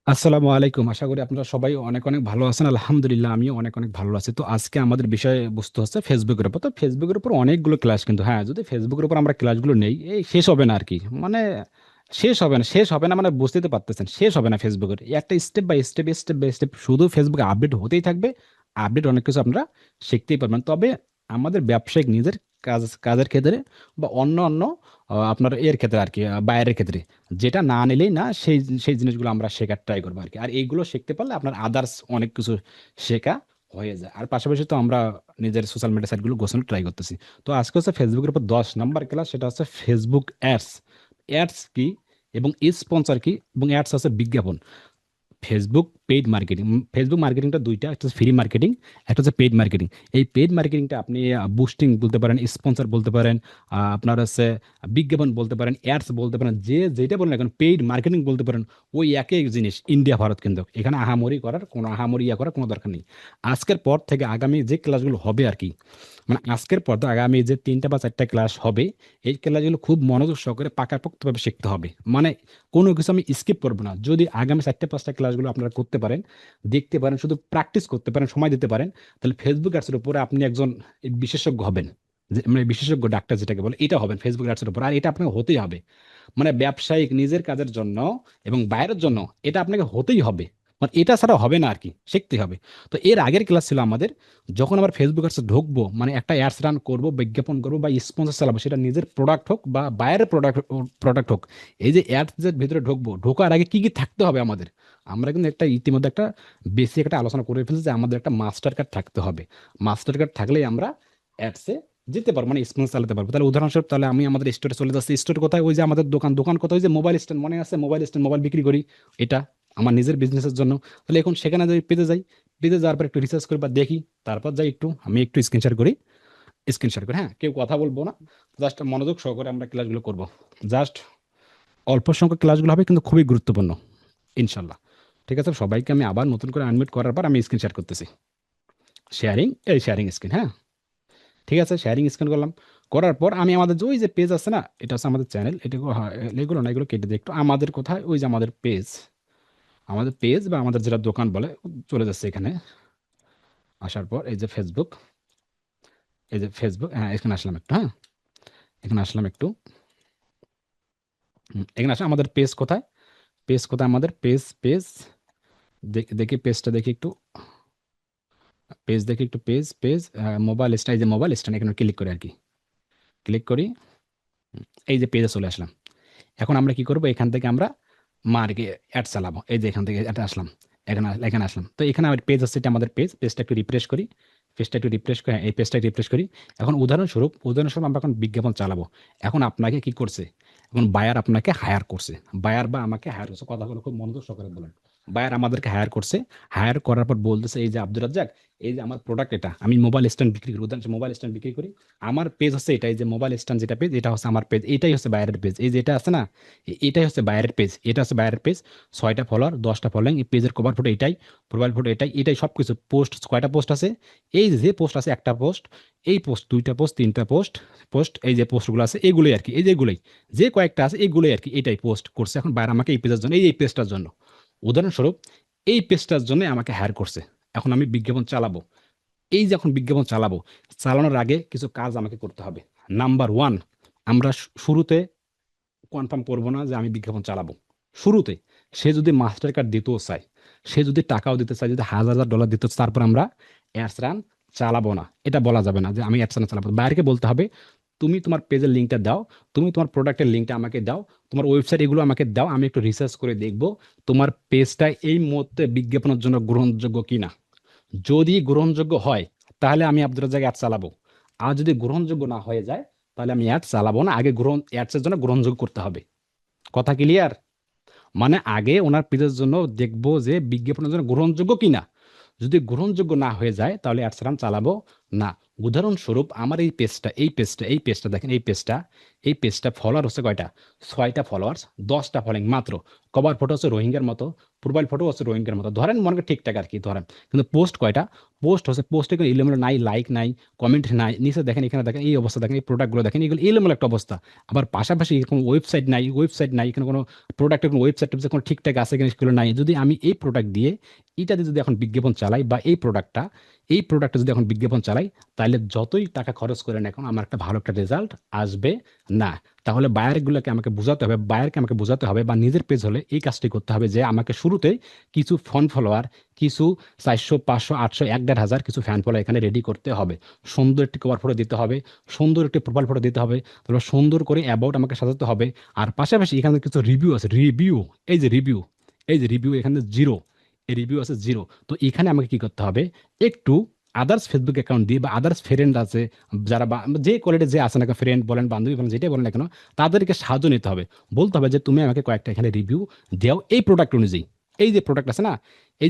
আসসালামু আলাইকুম। আশা করি আপনারা সবাই অনেক অনেক ভালো আছেন। আলহামদুলিল্লাহ আমিও অনেক অনেক ভালো আছি। তো আজকে আমাদের বিষয়বস্তু হচ্ছে ফেসবুকের উপর। তো ফেসবুকের উপর অনেকগুলো ক্লাস, কিন্তু হ্যাঁ, যদি ফেসবুকের উপর আমরা ক্লাসগুলো নেই, এই শেষ হবে না আরকি। মানে শেষ হবে না মানে বুঝতে তো পারতেছেন। শেষ হবে না ফেসবুকের। এই একটা স্টেপ বাই স্টেপ শুধু ফেসবুকে আপডেট হতেই থাকবে। আপডেট অনেক কিছু আপনারা শিখতেই পারবেন। তবে আমাদের ব্যবসায়িক নিজের কাজের ক্ষেত্রে বা অন্য আপনার এর ক্ষেত্রে আরকি, বাইরের ক্ষেত্রে যেটা না নিলেই না, সেই সেই জিনিসগুলো আমরা শেখার ট্রাই করবো আরকি। আর এইগুলো শিখতে পারলে আপনার আদার্স অনেক কিছু শেখা হয়ে যায়। আর পাশাপাশি তো আমরা নিজের সোশ্যাল মিডিয়া সাইটগুলো গোছানোর ট্রাই করতেছি। তো আজকে হচ্ছে ফেসবুকের উপর 10 নাম্বার ক্লাস, সেটা হচ্ছে ফেসবুক অ্যাডস। অ্যাডস কি এবং স্পন্সর কি এবং অ্যাডস আছে বিজ্ঞাপন। Facebook paid marketing. ফেসবুক মার্কেটিংটা দুইটা, একটা হচ্ছে ফ্রি মার্কেটিং, একটা হচ্ছে পেইড মার্কেটিং। এই পেইড মার্কেটিংটা আপনি বুস্টিং বলতে পারেন, স্পন্সর বলতে পারেন, আপনার হচ্ছে বিজ্ঞাপন বলতে পারেন, অ্যাডস বলতে পারেন, যে যেটা বলেন এখন পেইড মার্কেটিং বলতে পারেন। ওই একই জিনিস, ইন্ডিয়া ভারত, কিন্তু এখানে আহামরি করার কোনো দরকার নেই। আজকের পর থেকে আগামী যে ক্লাসগুলো হবে আর কি, মানে আজকের পর তো আগামী যে 3টা বা 4টা ক্লাস হবে, এই ক্লাসগুলো খুব মনোযোগ সহকারে পাকাপোক্তভাবে শিখতে হবে। মানে কোনো কিছু আমি স্কিপ করবো না। যদি আগামী 4টা 5টা ক্লাসগুলো আপনারা করতে পারেন, দেখতে পারেন, শুধু প্র্যাকটিস করতে পারেন, সময় দিতে পারেন, তাহলে ফেসবুক অ্যাডসের উপরে আপনি একজন বিশেষজ্ঞ হবেন। যে মানে বিশেষজ্ঞ ডাক্তার যেটাকে বলে, এটা হবেন ফেসবুক অ্যাডসের উপর। আর এটা আপনাকে হতেই হবে। মানে ব্যবসায়িক নিজের কাজের জন্য এবং বাইরের জন্য এটা আপনাকে হতেই হবে। মানে এটা ছাড়া হবে না আর কি, শিখতেই হবে। তো এর আগের ক্লাস ছিল আমাদের, যখন আবার ফেসবুক অ্যাডসে ঢুকবো, মানে একটা অ্যাডস রান করব, বিজ্ঞাপন করবো বা স্পন্সর চালাবো, সেটা নিজের প্রোডাক্ট হোক বা বাইরের প্রোডাক্ট হোক। এই যে অ্যাডস এর ভিতরে ঢুকবো, ঢোকার আগে কি কি থাকতে হবে আমাদের, আমরা কিন্তু একটা ইতিমধ্যে একটা বেসিক একটা আলোচনা করে ফেলছি যে আমাদের একটা মাস্টার কার্ড থাকতে হবে। মাস্টার কার্ড থাকলেই আমরা অ্যাডসে যেতে পারবো, মানে স্পন্সর চালাতে পারবো। তাহলে উদাহরণস্বরূপ, তাহলে আমি আমাদের স্টোরে চলে যাচ্ছি। স্টোর কোথায়? ওই যে আমাদের দোকান, দোকান কোথায়? ওই যে মোবাইল স্ট্যান্ড, মনে আছে? মোবাইল স্ট্যান্ড, মোবাইল বিক্রি করি। এটা আমার নিজের বিজনেসের জন্য। তাহলে এখন সেখানে যদি পেজে যাই, পেজে যাওয়ার পর একটু রিসার্চ করি বা দেখি, তারপর যাই একটু, আমি একটু স্ক্রিন শেয়ার করি, হ্যাঁ, কেউ কথা বলবো না। জাস্ট মনোযোগ সহকারে আমরা ক্লাসগুলো করব। জাস্ট অল্প সংখ্যক ক্লাসগুলো হবে, কিন্তু খুবই গুরুত্বপূর্ণ, ইনশাল্লাহ। ঠিক আছে, সবাইকে আমি আবার নতুন করে আনমিউট করার পর আমি স্ক্রিন শেয়ার করতেছি। শেয়ারিং স্ক্রিন, হ্যাঁ। ঠিক আছে, শেয়ারিং স্ক্রিন করলাম। করার পর আমি আমাদের যে ওই যে পেজ আছে না, এটা হচ্ছে আমাদের চ্যানেল। এটা এগুলো না, এগুলো কেটে দিই একটু। আমাদের কোথায়? ওই যে আমাদের পেজ বা আমাদের যেটা দোকান বলে, চলে যাচ্ছে এখানে। আসার পর এই যে ফেসবুক, হ্যাঁ, এখানে আসলাম একটু, হ্যাঁ, এখানে আসলাম একটু। এখানে আসলে আমাদের পেজ কোথায় আমাদের পেজ দেখি, পেজটা দেখি একটু। পেজ মোবাইল স্ট্যান্ড, এই যে মোবাইল স্ট্যান্ড, এখানে ক্লিক করি আর কি। ক্লিক করি। এই যে পেজে চলে আসলাম। এখন আমরা কি করব? এখান থেকে আমরা মার্কে অ্যাড চালাবো। এই যে এখান থেকে অ্যাড আসলাম। এখানে আসলাম। তো এখানে আমার পেজ আছে, এটা আমাদের পেজটা একটু রিফ্রেশ করি। হ্যাঁ, এই পেজটা রিফ্রেশ করি। এখন উদাহরণস্বরূপ আমরা এখন বিজ্ঞাপন চালাবো। এখন আপনাকে কি করছে? এখন বায়ার আপনাকে হায়ার করছে। বায়ার বা আমাকে হায়ার করছে। কথাগুলো খুব মনোযোগ সহকারে বলেন। বায়ার আমাদেরকে হায়ার করছে। হায়ার করার পর বলতেছে, এই যে আব্দুর রাজ্জাক, এই যে আমার প্রোডাক্ট এটা, আমি মোবাইল স্ট্যান্ড বিক্রি করি। উদাহরণ মোবাইল স্ট্যান্ড বিক্রি করি। আমার পেজ হচ্ছে এটা, এই যে মোবাইল স্ট্যান্ড যেটা পেজ, এটা হচ্ছে আমার পেজ, এটাই হচ্ছে বাইরের পেজ। এই যে এটা আছে না, এটাই হচ্ছে বাইরের পেজ, এটা হচ্ছে বাইরের পেজ। 6টা ফলোয়ার, 10টা ফলোয়িং, এই পেজের কভার ফটো এটাই, প্রোফাইল ফটো এটাই সব কিছু। পোস্ট কয়টা পোস্ট আছে? এই যে পোস্ট আছে, একটা পোস্ট, এই পোস্ট, 2টা পোস্ট, 3টা পোস্ট, এই যে পোস্টগুলো আছে এগুলোই আর কি, এই যেগুলোই, যে কয়েকটা আছে এগুলোই আর কি, এটাই পোস্ট করছে এখন বাইরে আমাকে এই পেজের জন্য, এই পেজটার জন্য। উদাহরণস্বরূপ, এই পেজটার জন্য আমাকে হায়ার করছে। এখন আমি বিজ্ঞাপন চালাবো। এই যে এখন বিজ্ঞাপন চালাবো, চালানোর আগে কিছু কাজ আমাকে করতে হবে। নাম্বার ওয়ান, আমরা শুরুতে কনফার্ম করব না যে আমি বিজ্ঞাপন চালাবো। শুরুতে সে যদি মাস্টার কার্ড দিতেও চায়, সে যদি টাকাও দিতে চায়, যদি হাজার হাজার ডলার দিতে চায়, তারপর আমরা অ্যাডস রান চালাবো না। এটা বলা যাবে না যে আমি অ্যাডস রান চালাবো। বাইরেকে বলতে হবে, তুমি তোমার পেজের লিঙ্কটা দাও, তুমি তোমার প্রোডাক্টের লিঙ্কটা আমাকে দাও, তোমার ওয়েবসাইট এগুলো আমাকে দাও, আমি একটু রিসার্চ করে দেখব তোমার পেজটা এই মুহূর্তে বিজ্ঞাপনের জন্য গ্রহণযোগ্য কিনা। যদি গ্রহণযোগ্য হয়, তাহলে আমি আব্দুর রাজ্জাক অ্যাড চালাবো। আর যদি গ্রহণযোগ্য না হয়ে যায়, তাহলে আমি অ্যাড চালাবো না। আগে অ্যাডসের জন্য গ্রহণযোগ্য করতে হবে। কথা ক্লিয়ার? মানে আগে ওনার পেজের জন্য দেখবো যে বিজ্ঞাপনের জন্য গ্রহণযোগ্য কিনা। যদি গ্রহণযোগ্য না হয়ে যায়, তাহলে অ্যাডস রান চালাবো না, উদাহরণস্বরূপ আমার এই পেজটা দেখেন, এই পেজটা ফলোয়ার হচ্ছে কয়টা? 6টা ফলোয়ার্স, 10টা ফলোয়িং মাত্র। কভার ফটো হচ্ছে রোহিঙ্গার মতো, প্রোফাইল ফটো হচ্ছে রোহিঙ্গার মতো, ধরেন মনে করেন ঠিকঠাক আর কি ধরেন। কিন্তু পোস্ট কয়টা? পোস্টে কোনো এলোমেলো নাই, লাইক নাই, কমেন্ট নাই, নিচে দেখেন, এখানে দেখেন এই অবস্থা, দেখেন এই প্রোডাক্টগুলো দেখেন, এগুলো এলোমেলো একটা অবস্থা। আবার পাশাপাশি কোনো ওয়েবসাইট নাই, এখানে কোনো প্রোডাক্টের কোনো ওয়েবসাইট কোনো ঠিকঠাক আছে কিনা সেগুলো নাই। যদি আমি এই প্রোডাক্ট দিয়ে, এটাতে যদি এখন বিজ্ঞাপন চালাই, বা এই প্রোডাক্টটা যদি এখন বিজ্ঞাপন চালাই, তাহলে যতই টাকা খরচ করেন এখন আমার একটা ভালো একটা রেজাল্ট আসবে না। তাহলে বায়ারকে আমাকে বোঝাতে হবে, বা নিজের পেজ হলে এই কাজটি করতে হবে, যে আমাকে শুরুতে কিছু ফ্যান ফলোয়ার, কিছু 400 500 800 1,500 কিছু ফ্যান ফলোয়ার এখানে রেডি করতে হবে। সুন্দর একটি কভার ফটো দিতে হবে, সুন্দর একটি প্রোফাইল ফটো দিতে হবে, তারপর সুন্দর করে অ্যাবাউট আমাকে সাজাতে হবে। আর পাশাপাশি এখানে কিছু রিভিউ আছে, এই যে রিভিউ এখানে জিরো, এই রিভিউ আছে জিরো। তো এখানে আমাকে কি করতে হবে, একটু আদার্স ফেসবুক অ্যাকাউন্ট দিয়ে, বা আদার্স ফ্রেন্ড আছে যারা, বা যে কোয়ালিটি যে আছে না, ফ্রেন্ড বলেন, বান্ধবী বলেন, যেটাই বলেন না কেন, তাদেরকে সাহায্য নিতে হবে। বলতে হবে যে তুমি আমাকে কয়েকটা এখানে রিভিউ দাও এই প্রোডাক্ট অনুযায়ী। এই যে প্রোডাক্ট আছে না, এই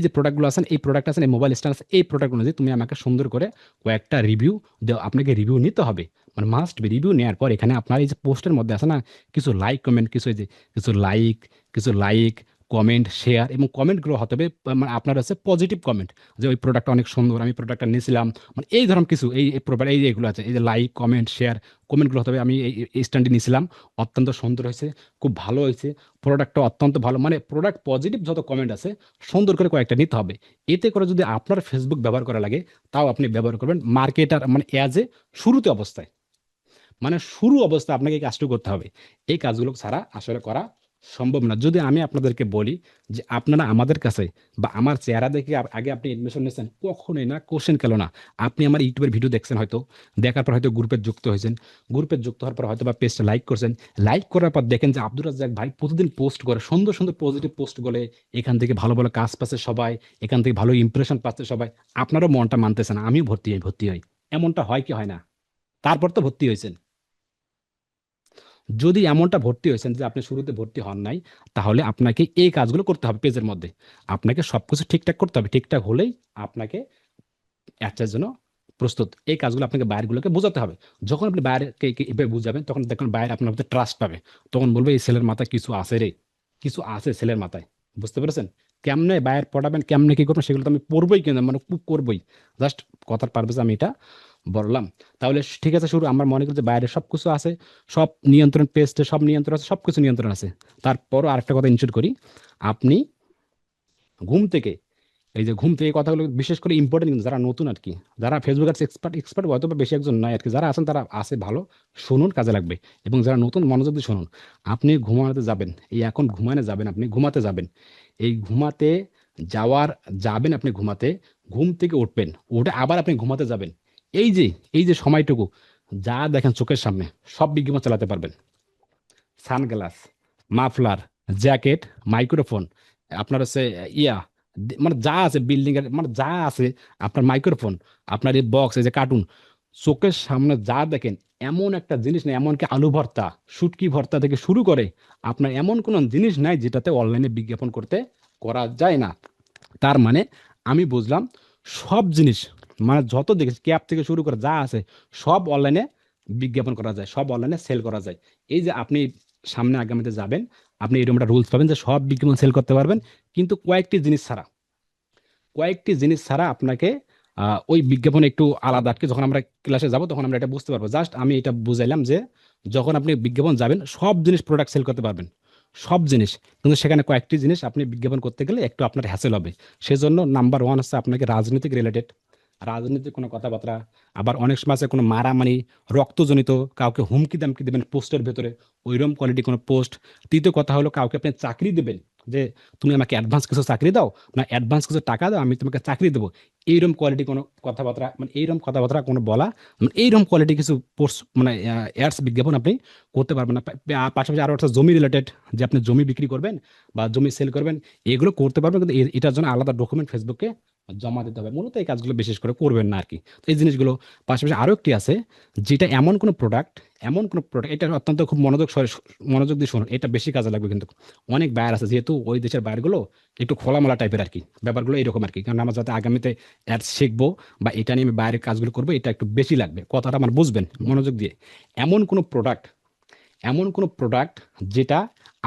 মোবাইল স্ট্যান্ড আছে, এই প্রোডাক্ট অনুযায়ী তুমি আমাকে সুন্দর করে কয়েকটা রিভিউ দাও। আপনাকে রিভিউ নিতে হবে, মানে মাস্ট বি। রিভিউ নেওয়ার পর এখানে আপনার এই যে পোস্টের মধ্যে আছে না, কিছু লাইক কমেন্ট, কিছু এই যে কিছু লাইক কমেন্ট শেয়ার, এবং কমেন্টগুলো হতে হবে মানে আপনার হচ্ছে পজিটিভ কমেন্ট, যে ওই প্রোডাক্টটা অনেক সুন্দর, আমি প্রোডাক্টটা নিয়েছিলাম, মানে এই ধরনের কিছু, এই প্রোডাক্ট, এই যে এগুলো আছে, এই যে লাইক কমেন্ট শেয়ার, কমেন্টগুলো হতে হবে, আমি এই স্ট্যান্ডটি নিয়েছিলাম, অত্যন্ত সুন্দর হয়েছে, খুব ভালো হয়েছে, প্রোডাক্টটা অত্যন্ত ভালো, মানে প্রোডাক্ট পজিটিভ যত কমেন্ট আছে সুন্দর করে কয়েকটা নিতে হবে। এতে করে যদি আপনার ফেসবুক ব্যবহার করা লাগে, তাও আপনি ব্যবহার করবেন মার্কেটার, মানে অ্যাজ এ শুরুতে অবস্থায়, মানে শুরু অবস্থায় আপনাকে এই কাজটি করতে হবে। এই কাজগুলো ছাড়া আসলে করা সম্ভব না। যদি আমি আপনাদেরকে বলি যে আপনারা আমাদের কাছে, বা আমার চেহারা দেখে আগে আপনি এডমিশন নিয়েছেন, কখনোই না, কোশ্চেন কেন না। আপনি আমার ইউটিউবের ভিডিও দেখছেন হয়তো, দেখার পর হয়তো গ্রুপে যুক্ত হয়েছেন, গ্রুপে যুক্ত হওয়ার পর হয়তো বা পেজটা লাইক করছেন, লাইক করার পর দেখেন যে আব্দুর রাজ্জাক ভাই প্রতিদিন পোস্ট করে, সুন্দর সুন্দর পজিটিভ পোস্ট বলে, এখান থেকে ভালো ভালো কাজ পাচ্ছে সবাই, এখান থেকে ভালো ইমপ্রেশন পাচ্ছে সবাই। আপনারও মনটা মানতেছে না, আমিও ভর্তি হই। এমনটা হয় কি হয় না? তারপর তো ভর্তি হয়েছেন। যদি এমনটা ভর্তি হয়েছেন যে আপনি শুরুতে ভর্তি হন নাই, তাহলে আপনাকে এই কাজগুলো করতে হবে পেজের মধ্যে। আপনাকে সবকিছু ঠিকঠাক করতে হবে, ঠিকঠাক হলেই আপনাকে অ্যাডসের জন্য প্রস্তুত। এই কাজগুলো আপনাকে বায়ারগুলোকে বোঝাতে হবে। যখন আপনি বায়ারকে এভাবে বুঝাবেন, তখন দেখবেন বায়ার আপনার মধ্যে ট্রাস্ট পাবে। তখন বলবে এই ছেলের মাথায় কিছু আছে রে, কিছু আছে ছেলের মাথায়। বুঝতে পেরেছেন? কেমনে বায়ার পড়াবেন, কেমনে কি করবেন, সেগুলো তো আমি পড়বই, কিন্তু মানে খুব করবই। জাস্ট কথার পারপাসে আমি এটা বললাম। তাহলে ঠিক আছে, শুরু আমার মনে করি যে বাইরে সব কিছু আছে, সব নিয়ন্ত্রণ, পেস্টে সব নিয়ন্ত্রণ আছে, সব কিছু নিয়ন্ত্রণ আছে। তারপরও আরেকটা কথা ইনশিওর করি, আপনি ঘুম থেকে, এই যে ঘুম থেকে এই কথাগুলো বিশেষ করে ইম্পর্টেন্ট, কিন্তু যারা নতুন আর কি, যারা ফেসবুক আর এক্সপার্ট এক্সপার্ট হয়তো বা বেশি একজন নয় আর কি, যারা আছেন তারা আছে ভালো, শুনুন, কাজে লাগবে। এবং যারা নতুন, মনোযোগ দিয়ে শুনুন। আপনি ঘুমাতে যাবেন, এই এখন ঘুমানো যাবেন, আপনি ঘুমাতে যাবেন, এই ঘুমাতে যাওয়ার, যাবেন আপনি ঘুমাতে, ঘুম থেকে উঠবেন, উঠে আবার আপনি ঘুমাতে যাবেন, এই যে এই যে সময়টুকু, যা দেখেন চোখের সামনে, সব বিজ্ঞাপন চালাতে পারবেন। সানগ্লাস, মাফলার, জ্যাকেট, মাইক্রোফোন, আপনার হচ্ছে ইয়া, মানে যা আছে বিল্ডিং এর, মানে যা আছে, আপনার মাইক্রোফোন, আপনার এই বক্স, এই যে কার্টুন, চোখের সামনে যা দেখেন, এমন একটা জিনিস নেই, এমনকি আলু ভর্তা, শুটকি ভর্তা থেকে শুরু করে, আপনার এমন কোনো জিনিস নাই যেটাতে অনলাইনে বিজ্ঞাপন করা যায় না। তার মানে আমি বুঝলাম, সব জিনিস, মানে যত দেখেছি ক্যাব থেকে শুরু করে যা আছে, সব অনলাইনে বিজ্ঞাপন করা যায়, সব অনলাইনে সেল করা যায়। এই যে আপনি সামনে আগামীতে যাবেন, আপনি এরকম একটা রুলস পাবেন যে সব বিজ্ঞাপন সেল করতে পারবেন, কিন্তু কয়েকটি জিনিস ছাড়া আপনাকে ওই বিজ্ঞাপন একটু আলাদা। আজকে যখন আমরা ক্লাসে যাব তখন আমরা এটা বুঝতে পারবো। জাস্ট আমি এটা বুঝাইলাম যে যখন আপনি বিজ্ঞাপন যাবেন, সব জিনিস প্রোডাক্ট সেল করতে পারবেন, সব জিনিস, কিন্তু সেখানে কয়েকটি জিনিস আপনি বিজ্ঞাপন করতে গেলে একটু আপনার হ্যাসেল হবে। সেজন্য নাম্বার ওয়ান হচ্ছে আপনাকে রাজনৈতিক রিলেটেড, রাজনীতির কোনো কথাবার্তা, আবার অনেক সময় আছে কোনো মারামারি, রক্তজনিত, কাউকে হুমকি দামকি দেবেন পোস্টের ভেতরে, ওইরকম কোয়ালিটি কোনো পোস্ট। তৃতীয় কথা হলো, কাউকে আপনি চাকরি দেবেন, যে তুমি আমাকে অ্যাডভান্স কিছু চাকরি দাও, না অ্যাডভান্স কিছু টাকা দাও, আমি তোমাকে চাকরি দেবো, এইরকম কোয়ালিটি কোনো কথাবার্তা, মানে এইরকম কথাবার্তা কোনো বলা, মানে এইরকম কোয়ালিটি কিছু পোস্ট, মানে অ্যাডস বিজ্ঞাপন আপনি করতে পারবেন না। পাশাপাশি আরো একটা জমি রিলেটেড, যে আপনি জমি বিক্রি করবেন বা জমি সেল করবেন, এগুলো করতে পারবেন, কিন্তু এটার জন্য আলাদা ডকুমেন্ট ফেসবুকে জমা দিতে হবে। মূলত এই কাজগুলো বিশেষ করে করবেন না আরকি। তো এই জিনিসগুলো পাশাপাশি আরো একটি আছে, যেটা এমন কোন প্রোডাক্ট এটা অত্যন্ত খুব মনোযোগ দিয়ে শুনুন। এটা বেশি কাজে লাগবে কিন্তু। অনেক বায়ার আছে যেহেতু ওই দেশের বায়ারগুলো একটু খোলামেলা টাইপের আরকি। ব্যাপারগুলো এরকম আরকি। কারণ আমার যাতে আগামীতে অ্যাডস শিখবো বা এটা নিয়ে আমি বাইরের কাজগুলো করবো, এটা একটু বেশি লাগবে। কথাটা আমার বুঝবেন মনোযোগ দিয়ে। এমন কোনো প্রোডাক্ট এমন কোনো প্রোডাক্ট যেটা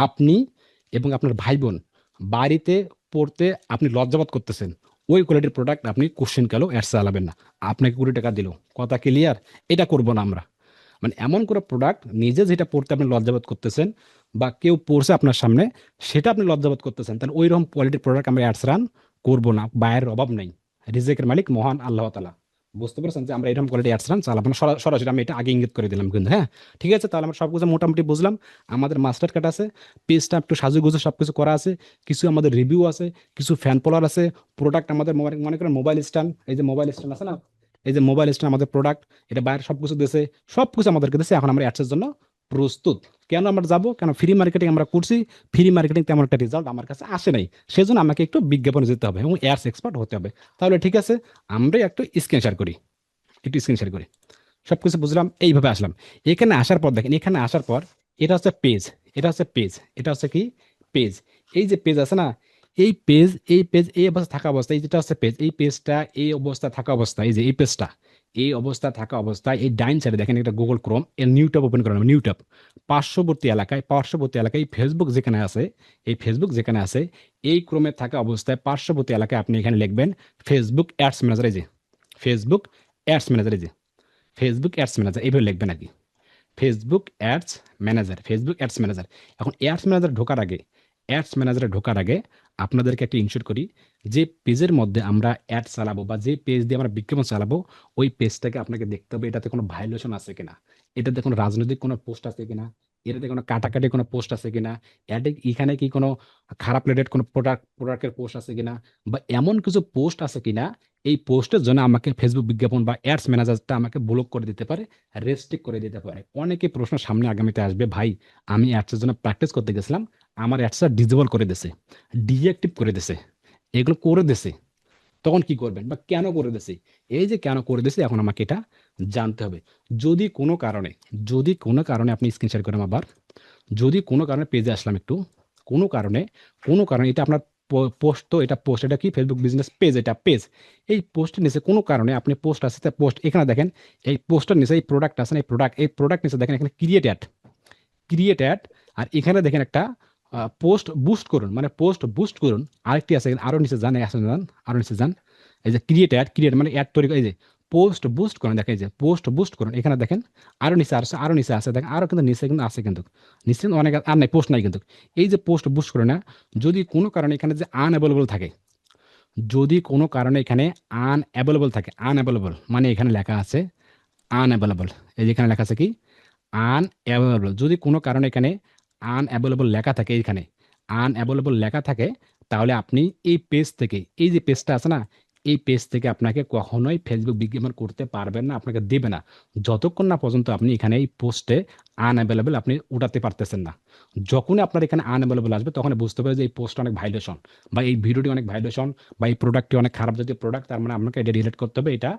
আপনি এবং আপনার ভাই-বোন বাড়িতে পড়তে আপনি লজ্জাবোধ করতেছেন। ওই কোয়ালিটির প্রোডাক্ট আপনি কোশ্চেন কালেও এড চালাবেন না। আপনাকে ৳২০ দিল। কথা ক্লিয়ার? এটা করব না আমরা। মানে এমন কোনো প্রোডাক্ট নিজে যেটা পড়তে আপনি লজ্জাবোধ করতেছেন বা কেউ পড়ছে আপনার সামনে, সেটা আপনি লজ্জাবোধ করতেছেন। তাহলে ঐরকম কোয়ালিটির প্রোডাক্ট আমরা অ্যাডস রান করব না। বায়ের অভাব নাই। রিজেকের মালিক মহান আল্লাহ তাআলা। বুঝতে পেরেছেন যে আমরা এরকম কোয়ালিটি অ্যাডস রান চালাবো না। সরাসরি আমি এটা আগে ইঙ্গিত করে দিলাম কিন্তু, হ্যাঁ? ঠিক আছে? তাহলে আমরা সবকিছু মোটামুটি বুঝলাম। আমাদের মাস্টার কার্ড আছে, পেজটা একটু সাজুগুজু সবকিছু করা আছে, কিছু আমাদের রিভিউ আছে, কিছু ফ্যান ফলোয়ার আছে, প্রোডাক্ট আমাদের মনে করেন মোবাইল স্ট্যান্ড, এই যে মোবাইল স্ট্যান্ড আছে না, এই যে মোবাইল স্ট্যান্ড আমাদের প্রোডাক্ট, এটা বাইরে সবকিছু দিয়েছে, সবকিছু আমাদেরকে দিয়েছে। এখন আমরা অ্যাডসের জন্য প্রস্তুত। কেন আমরা যাব? কেন ফ্রি মার্কেটিং আমরা করছি। ফ্রি মার্কেটিং তেমন একটা রেজাল্ট আমার কাছে আসে নাই, সেজন্য আমাকে একটু বিজ্ঞাপনে যেতে হবে এবং অ্যাডস এক্সপার্ট হতে হবে। তাহলে ঠিক আছে, আমরা একটু স্ক্রিন শেয়ার করি, একটু স্ক্রিন শেয়ার করি। সবকিছু বুঝলাম, এইভাবে আসলাম। এখানে আসার পর দেখেন, এখানে আসার পর এটা হচ্ছে পেজ, এটা হচ্ছে পেজ, এটা হচ্ছে কি পেজ। এই যে পেজ আছে না, এই পেজ এই অবস্থা থাকা অবস্থায়, এই যেটা হচ্ছে পেজ, এই পেজটা এই অবস্থা থাকা অবস্থায়, এই যে এই পেজটা এই অবস্থা থাকা অবস্থায় এই ডাইন সাইডে দেখেন একটা গুগল ক্রোম এর নিউ ট্যাব ওপেন করেন, নিউ ট্যাব। পার্শ্ববর্তী এলাকায় ফেসবুক যেখানে আছে, এই ফেসবুক যেখানে আছে, এই ক্রমে থাকা অবস্থায় পার্শ্ববর্তী এলাকায় আপনি এখানে লিখবেন ফেসবুক অ্যাডস ম্যানেজার। এই যে ফেসবুক অ্যাডস ম্যানেজার, এই যে ফেসবুক অ্যাডস ম্যানেজার এইভাবে লিখবেন আরকি। Facebook ads manager. এখন অ্যাডস ম্যানেজারে ঢোকার আগে আপনাদেরকে একটা ইনশিওর করি, যে পেজের মধ্যে আমরা অ্যাড চালাবো বা যে পেজ দিয়ে আমরা বিজ্ঞাপন চালাবো, ওই পেজটাকে আপনাকে দেখতে হবে এটাতে কোনো ভায়োলেশন আছে কিনা, এটাতে কোনো রাজনৈতিক কোনো পোস্ট আছে কিনা, এটাতে কোনো কাটাকাটি কোনো পোস্ট আছে কিনা, এখানে কি কোনো খারাপ রিলেটেড কোনো প্রোডাক্টের পোস্ট আছে কিনা, বা এমন কিছু পোস্ট আছে কিনা এই পোস্টের জন্য আমাকে ফেসবুক বিজ্ঞাপন বা অ্যাডস ম্যানেজারটা আমাকে ব্লক করে দিতে পারে, রেস্ট্রিক্ট করে দিতে পারে। অনেকে প্রশ্ন সামনে আগামীতে আসবে, ভাই আমি অ্যাডসের জন্য প্র্যাকটিস করতে গেছিলাম, আমার অ্যাডসটা ডিজেবল করে দিছে, ডিঅ্যাক্টিভ করে দিছে, এগুলো করে দিছে, তখন কি করবেন বা কেন করে দিছে? এই যে কেন করে দিছে এখন আমাকে এটা জানতে হবে। যদি কোনো কারণে যদি কোনো কারণে আপনি স্ক্রিন শেয়ার করেন আবার, যদি কোনো কারণে পেজে আসলাম একটু, কোনো কারণে এটা আপনার পোস্ট, তো এটা পোস্ট, এটা কি ফেসবুক বিজনেস পেজ, এটা পেজ। এই পোস্টের নিচে কোনো কারণে আপনি পোস্ট আছে, পোস্ট এখানে দেখেন, এই পোস্টের নিচে এই প্রোডাক্ট আছে না, এই প্রোডাক্ট নিচে দেখেন এখানে ক্রিয়েট অ্যাড। আর এখানে দেখেন একটা পোস্ট বুস্ট করুন, মানে পোস্ট বুস্ট করুন। আরেকটি আছে আরো নিচে যান, আরো নিচে যান। এই যে ক্রিয়েট মানে অ্যাড তৈরি, এই যে পোস্ট বুস্ট করুন, দেখেন এই যে পোস্ট বুস্ট করুন, এখানে দেখেন আরো নিচে আছে দেখেন, আরো কিন্তু নিচে কিন্তু আছে কিন্তু, নিচে কিন্তু অনেক আর নাই, পোস্ট নাই কিন্তু। এই যে পোস্ট বুস্ট করে না, যদি কোনো কারণে এখানে যে আনঅ্যাভেলেবল থাকে, যদি কোনো কারণে এখানে আনঅ্যাভেলেবল মানে এখানে লেখা আছে আনঅ্যাভেলেবল, এই যে এখানে লেখা আছে কি আনঅ্যাভেলেবল, যদি কোনো কারণে এখানে আনঅ্যাভেলেবল লেখা থাকে, এইখানে আনঅ্যাভেলেবল লেখা থাকে, তাহলে আপনি এই পেজ থেকে, এই যে পেজটা আছে না, এই পেজ থেকে আপনাকে কখনোই ফেসবুক বিজ্ঞাপন করতে পারবেন না, আপনাকে দেবে না, যতক্ষণ না পর্যন্ত আপনি এখানে এই পোস্টে আনঅ্যাভেলেবল আপনি উঠাতে পারতেছেন না। যখনই আপনার এখানে আনঅ্যাভেলেবল আসবে, তখন বুঝতে পারবে যে এই পোস্ট অনেক ভাইলেশন, বা এই ভিডিওটি অনেক ভাইলেশন, বা এই প্রোডাক্টটি অনেক খারাপ জাতীয় প্রোডাক্ট, তার মানে আপনাকে এটা ডিলিট করতে হবে, এটা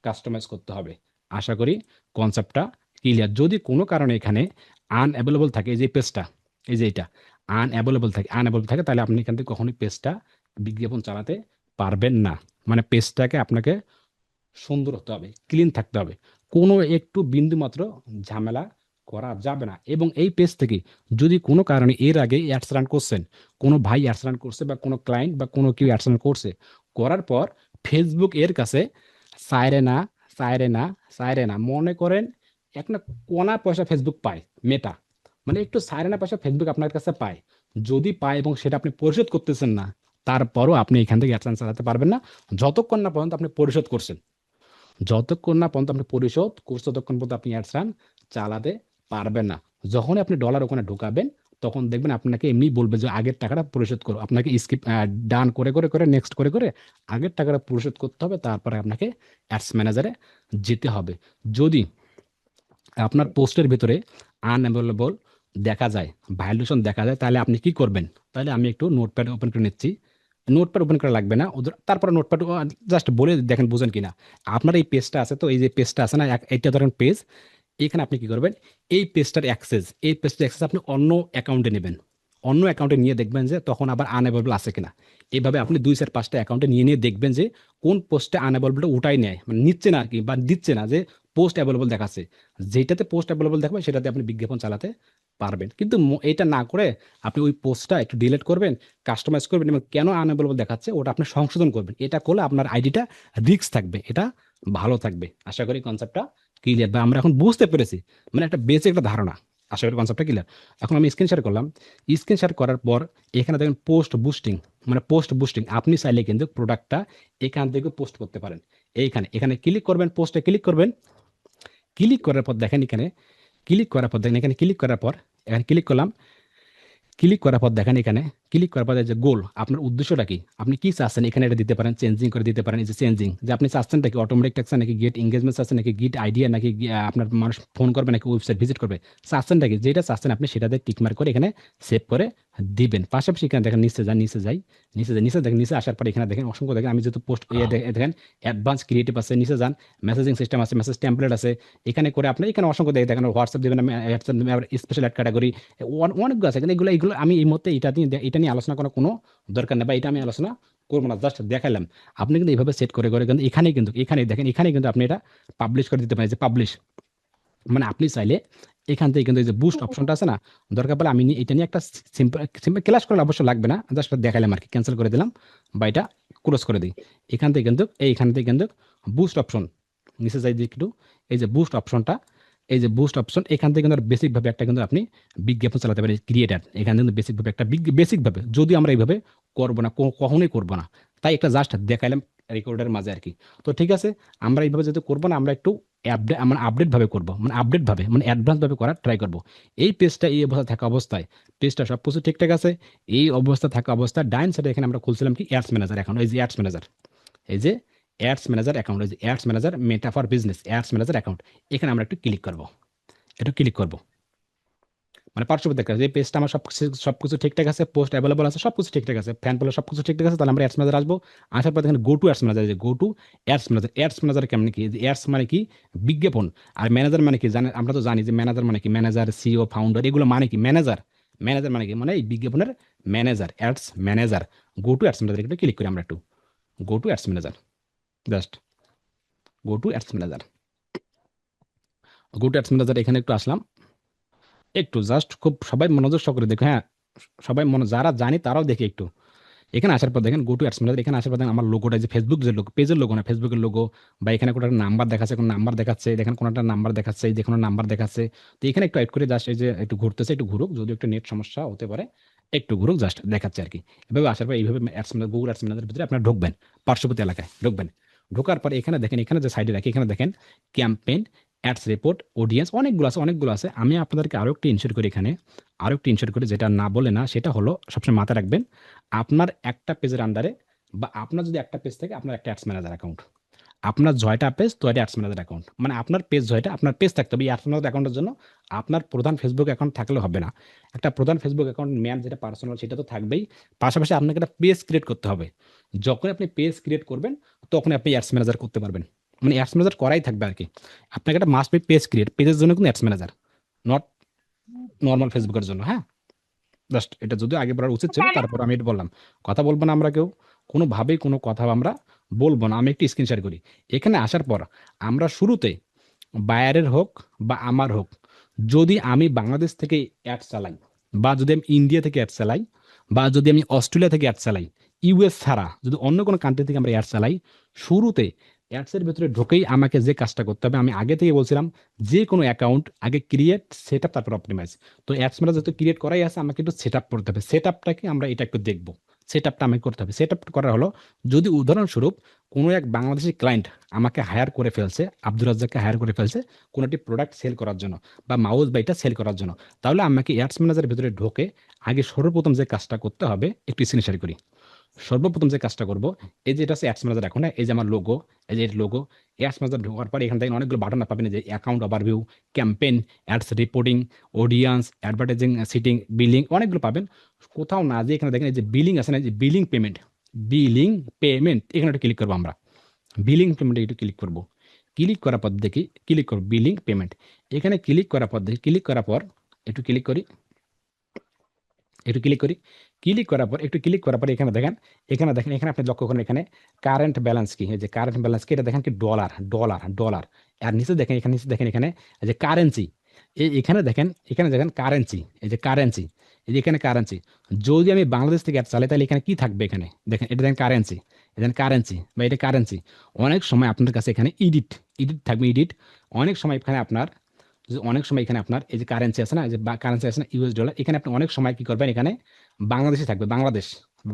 কাস্টমাইজ করতে হবে। আশা করি কনসেপ্টটা ক্লিয়ার। যদি কোনো কারণে এখানে আনঅ্যাভেলেবল থাকে, এই যে পেজটা, এই যে এটা আনঅ্যাভেলেবল থাকে, তাহলে আপনি এখান থেকে কখনোই পেজটা বিজ্ঞাপন চালাতে পারবেন না। মানে পেজটাকে আপনাকে সুন্দর হতে হবে, ক্লিন থাকতে হবে, কোনো একটু বিন্দু মাত্র ঝামেলা করা যাবে না। এবং এই পেজ থেকে যদি কোনো কারণে এর আগে অ্যাডস রান করছেন, কোনো ভাই অ্যাডস রান করছে বা কোনো ক্লায়েন্ট বা কোনো কেউ অ্যাডস রান করছে, করার পর ফেসবুক এর কাছে চাইরে না চাইরে না চাইরে না মনে করেন একটা কোনা পয়সা ফেসবুক পায়, মেটা, মানে একটু সাইরেনা পয়সা ফেসবুক আপনার কাছে পায়। যদি পায় এবং সেটা আপনি পরিশোধ করতেছেন না, তারপরও আপনি এখান থেকে অ্যাডসেন্স চালাতে পারবেন না, যতক্ষণ না পর্যন্ত আপনি পরিশোধ করছেন। ততক্ষণ পর্যন্ত আপনি অ্যাডস রান চালাতে পারবেন না। যখনই আপনি ডলার ওখানে ঢোকাবেন, তখন দেখবেন আপনাকে এমনি বলবে যে আগের টাকাটা পরিশোধ করো, আপনাকে স্কিপ ডান করে নেক্সট করে আগের টাকাটা পরিশোধ করতে হবে, তারপরে আপনাকে অ্যাডস ম্যানেজারে যেতে হবে। যদি আপনার পোস্টের ভিতরে আনঅ্যাভেলেবল দেখা যায়, ভায়োলেশন দেখা যায়, তাহলে আপনি কি করবেন? তাহলে আমি একটু নোটপ্যাড ওপেন করে নিচ্ছি, নোটপ্যাড ওপেন করা লাগবে না ওদের, তারপরে নোটপ্যাড জাস্ট বলে দেখেন বুঝেন কিনা। আপনার এই পেজটা আছে, তো এই যে পেজটা আছে না, এটা ধরেন পেজ, এখানে আপনি কি করবেন, এই পেজটার অ্যাক্সেস আপনি অন্য অ্যাকাউন্টে নেবেন। অন্য অ্যাকাউন্টে নিয়ে দেখবেন যে তখন আবার আনএভেলেবল আছে কিনা। এইভাবে আপনি 2 4 5টা অ্যাকাউন্টে নিয়ে নিয়ে দেখবেন যে কোন পোস্টে আনএভেলেবলটা ওটাই নেয়, মানে নিচ্ছে না আর কি, বা দিচ্ছে না, যে পোস্ট অ্যাভেলেবল দেখাচ্ছে। যেটাতে পোস্ট অ্যাভেলেবল দেখাবে সেটাতে আপনি বিজ্ঞাপন চালাতে পারবেন। কিন্তু এটা না করে আপনি ওই পোস্টটা একটু ডিলিট করবেন, কাস্টমাইজ করবেন, এবং কেন আনএভেলেবল দেখাচ্ছে ওটা আপনি সংশোধন করবেন। এটা করলে আপনার আইডিটা রিস্ক থাকবে, এটা ভালো থাকবে। আশা করি কনসেপ্টটা ক্লিয়ার, বা আমরা এখন বুঝতে পেরেছি, মানে একটা বেসিক একটা ধারণা। আশা করি কনসেপ্টটা ক্লিয়ার। এখন আমি স্ক্রিন শেয়ার করলাম। স্ক্রিন শেয়ার করার পর এখানে দেখেন পোস্ট বুস্টিং, মানে পোস্ট বুস্টিং আপনি চাইলে কিন্তু প্রোডাক্টটা এখান থেকে পোস্ট করতে পারেন। এইখানে এখানে ক্লিক করবেন, পোস্টে ক্লিক করবেন। ক্লিক করার পর দেখেন এখানে, ক্লিক করার পর এখানে ক্লিক করলাম। ক্লিক করার পর দেখেন এখানে, ক্লিক করার পর এই যে গোল, আপনার উদ্দেশ্যটা কি, আপনি কি চাচ্ছেন এখানে এটা দিতে পারেন, চেঞ্জিং করে দিতে পারেন। এই যে চেঞ্জিং, যে আপনি চাচ্ছেনটা কি, অটোমেটিক চাচ্ছেন নাকি গেট এঙ্গেজমেন্ট চাচ্ছেন নাকি গেট আইডিয়া, নাকি আপনার মানুষ ফোন করবে নাকি ওয়েবসাইট ভিজিট করবে, চাচ্ছেনটা কি, যেটা চাচ্ছেন আপনি সেটাতে টিকমার্ক করে এখানে সেভ করে দিবেন। পাশাপাশি এখানে দেখেন নিচে যান, নিচে দেখেন, নিচে আসার পর এখানে দেখেন অসংখ্য, দেখেন আমি যেহেতু পোস্ট দেখেন অ্যাডভান্স ক্রিয়েটিভ আছে, নিচে যান, মেসেজিং সিস্টেম আছে, মেসেজ টেমপ্লেট আছে। এখানে করে আপনি এখানে অসংখ্য দেখেন হোয়াটসঅ্যাপ দেবেন, স্পেশাল অ্যাড ক্যাটাগরি, অনেকগুলো আছে। কিন্তু এগুলো এগুলো আমি এই মুহূর্তে এটা নিয়ে আলোচনা করার কোনো দরকার নেই, বা এটা আমি আলোচনা করবো না, জাস্ট দেখাইলাম। আপনি কিন্তু এইভাবে সেট করে করে কিন্তু এখানে দেখেন, এখানে কিন্তু আপনি এটা পাবলিশ করে দিতে পারেন, যে পাবলিশ, মানে আপনি চাইলে এখান থেকে কিন্তু এই যে বুস্ট অপশনটা আছে না, দরকার পড়লে আমি এটা নিয়ে একটা সিম্পল সিম্পল ক্লাস করলে অবশ্য লাগবে না, জাস্ট দেখাইলাম আর কি, ক্যান্সেল করে দিলাম বা এটা ক্লোজ করে দিই। এখান থেকে কিন্তু বুস্ট অপশন, নিচে যাই দিই একটু, এই যে বুস্ট অপশনটা, এই যে বুস্ট অপশন, এখান থেকে কিন্তু বেসিক ভাবে একটা কিন্তু আপনি বিজ্ঞাপন চালাতে পারেন, ক্রিয়েটার এখানে কিন্তু বেসিক ভাবে একটা বেসিক ভাবে, যদি আমরা এইভাবে করবো না, কখনোই করবো না, তাই একটা জাস্ট দেখাইলাম রেকর্ডের মাঝে আর কি। তো ঠিক আছে, আমরা এইভাবে যদি করবো না, আমরা একটু মানে আপডেট ভাবে করবো, মানে আপডেট ভাবে, মানে অ্যাডভান্স ভাবে করার ট্রাই করবো। এই পেজটা এই অবস্থা থাকা অবস্থায়, পেজটা সবকিছু ঠিকঠাক আছে, এই অবস্থা থাকা অবস্থায় ডাইন সাইডে এখানে আমরা খুলছিলাম কি অ্যাডস ম্যানেজার অ্যাকাউন্ট, এই যে অ্যাডস ম্যানেজার, এই যে অ্যাডস ম্যানেজার অ্যাকাউন্ট, এই যে ads manager meta for business ads manager account, এখানে আমরা একটু ক্লিক করবো, একটু ক্লিক করবো। মানে পার্শ্ববর্তী দেখা যায় পেজটা আমার সবকিছু ঠিকঠাক আছে, পোস্ট অ্যাভেলেবল আছে, সবকিছু ঠিকঠাক আছে, ফ্যান ফলো সবকিছু ঠিকঠাক আছে, তাহলে আমরা অ্যাডস ম্যানেজার আসবো। আসার পর দেখেন go to ads manager, go to ads manager কেমন কি, অ্যাডস মানে কি বিজ্ঞাপন, আর ম্যানেজার মানে কি জানেন, আমরা তো জানি যে ম্যানেজার মানে কি, ম্যানেজার সিও ফাউন্ডার এগুলো মানে কি, ম্যানেজার, ম্যানেজার মানে কি, মানে এই বিজ্ঞাপনের manager, ads manager. Go to ads manager একটু ক্লিক করি আমরা একটু, go to ads manager, just go to ads manager, go to ads manager এখানে একটু আসলাম, একটু জাস্ট খুব সবাই মনোযোগ সহকারে দেখো, হ্যাঁ সবাই যারা জানি তারাও দেখে একটু। এখানে আসার পর দেখেন গো টু অ্যাডস ম্যানেজার, এখানে আসার পর দেখেন আমার লোগোটা, যে ফেসবুক যে লোগো, পেজের লোগো না, ফেসবুকের লোগো, বা এখানে কোনো একটা নাম্বার দেখাচ্ছে, কোনো নাম্বার দেখাচ্ছে, দেখেন কোনো একটা নাম্বার দেখাচ্ছে, এই যে কোনো নাম্বার দেখাচ্ছে। তো এখানে একটু অ্যাড করে জাস্ট এই যে একটু ঘুরতেছে, একটু ঘুরুক, যদি একটু নেট সমস্যা হতে পারে, একটু ঘুরুক, জাস্ট দেখাচ্ছে আর কি। এভাবে আসার পর এইভাবে অ্যাডস ম্যানেজার, গুগল অ্যাডস ম্যানেজারের ভিতরে আপনারা ঢুকবেন, পার্শ্ববর্তী এলাকায় ঢুকবেন। ঢোকার পর এখানে দেখেন, এখানে যে সাইডে রাখি, এখানে দেখেন ক্যাম্পেইন, অ্যাডস রিপোর্ট, অডিয়েন্স, অনেকগুলো আছে। আমি আপনাদেরকে আরো একটু ইনশিওর করি এখানে, আরো একটু ইনশিওর করি, যেটা না বলে না সেটা হলো, সবসময় মাথায় রাখবেন, আপনার একটা পেজের আন্ডারে, বা আপনার যদি একটা পেজ থাকে, আপনার একটা অ্যাডস ম্যানেজার অ্যাকাউন্ট, আপনার জয়টা পেজ তো এটা অ্যাডস ম্যানেজার অ্যাকাউন্ট, মানে আপনার পেজ জয়টা আপনার পেজ থাকতে হবে। এই অ্যাডস ম্যানেজার অ্যাকাউন্টের জন্য আপনার প্রধান ফেসবুক অ্যাকাউন্ট থাকলে হবে না, একটা প্রধান ফেসবুক অ্যাকাউন্ট ম্যান যেটা পার্সোনাল সেটা তো থাকবেই, পাশাপাশি আপনাকে একটা পেজ ক্রিয়েট করতে হবে। যখন আপনি পেজ ক্রিয়েট করবেন তখন আপনি অ্যাডস ম্যানেজার করতে পারবেন, মানে অ্যাডস ম্যানেজার করাই থাকবে আর কি। আপনাকে একটা মাস্ট বি পেজ ক্রিয়েট, পেজের জন্য কিন্তু অ্যাডস ম্যানেজার, নট নর্মাল ফেসবুকের জন্য, হ্যাঁ। জাস্ট এটা যদিও আগে বলার উচিত ছিল, তারপর আমি এটা বললাম। কথা বলবো না আমরা কেউ, কোনোভাবেই কোনো কথা আমরা বলবো না। আমি একটু স্ক্রিন শেয়ার করি। এখানে আসার পর আমরা শুরুতে বায়ারের হোক বা আমার হোক, যদি আমি বাংলাদেশ থেকে অ্যাড চালাই, বা যদি আমি ইন্ডিয়া থেকে অ্যাড চালাই, বা যদি আমি অস্ট্রেলিয়া থেকে অ্যাড চালাই, ইউএস ছাড়া যদি অন্য কোনো কান্ট্রি থেকে আমরা অ্যাড চালাই, শুরুতে অ্যাডসের ভেতরে ঢুকেই আমাকে যে কাজটা করতে হবে, আমি আগে থেকে বলছিলাম, যে কোনো অ্যাকাউন্ট আগে ক্রিয়েট, সেট আপ, তারপর অপটিমাইজ। তো অ্যাডস মানে যেহেতু ক্রিয়েট করাই আছে, আমাকে একটু সেট আপ করতে হবে। সেট আপটাকে আমরা এটা একটু দেখবো, সেট আপটা আমাকে করতে হবে। সেট আপ করা হলো, যদি উদাহরণস্বরূপ কোনো এক বাংলাদেশি ক্লায়েন্ট আমাকে হায়ার করে ফেলছে, আব্দুর রাজ্জাককে হায়ার করে ফেলছে কোনো একটি প্রোডাক্ট সেল করার জন্য, বা মাউস বা এটা সেল করার জন্য, তাহলে আমাকে অ্যাডস ম্যানেজারের ভিতরে ঢোকে আগে সর্বপ্রথম যে কাজটা করতে হবে, একটু স্ক্রিন শেয়ার করি। সর্বপ্রথম যে কাজটা করব, এই যে এটা হচ্ছে অ্যাডস ম্যানেজার, এখন এই যে আমার লোগো, এই যে লোগো, অ্যাডস ম্যানেজার ঢোকার পর এখান থেকে অনেকগুলো বাটন পাবেন, এই যে account overview, campaign, ads reporting, audience, advertising, setting, billing, অনেকগুলো পাবেন। কোথাও না যে এখানে দেখেন এই যে বিলিং আছে না, এই যে বিলিং পেমেন্ট, বিলিং পেমেন্ট, এখানে একটা ক্লিক করবো আমরা। বিলিং পেমেন্টে একটু ক্লিক করব। ক্লিক করার পর দেখি, ক্লিক করব বিলিং পেমেন্ট, এখানে ক্লিক করার পর দেখি, ক্লিক করার পর একটু ক্লিক করি, একটু ক্লিক করি, ক্লিক করার পর একটু ক্লিক করার পর এখানে দেখেন, এখানে দেখেন, এখানে আপনি লক্ষ্য করেন এখানে কারেন্ট ব্যালেন্স কি, এই যে কারেন্ট ব্যালেন্স কি, এটা দেখেন কি ডলার ডলার ডলার। আর নিচে দেখেন, এখানে নিচে দেখেন এখানে এই যে কারেন্সি, এখানে দেখেন, এখানে দেখেন কারেন্সি, এই যে কারেন্সি, এই যে এখানে কারেন্সি। যদি আমি বাংলাদেশ থেকে অ্যাড চালাই তাহলে এখানে কি থাকবে, এখানে দেখেন, এটা দেখেন কারেন্সি, দেখেন কারেন্সি বা এটা কারেন্সি। অনেক সময় আপনার কাছে এখানে ইডিট, ইডিট থাকবে, ইডিট। অনেক সময় এখানে আপনার, যে অনেক সময় এখানে আপনার এই যে কারেন্সি আছে না, এই যে কারেন্সি আছে না ইউএস ডলার, এখানে আপনি অনেক সময় কি করবেন, এখানে বাংলাদেশে থাকবে, বাংলাদেশ,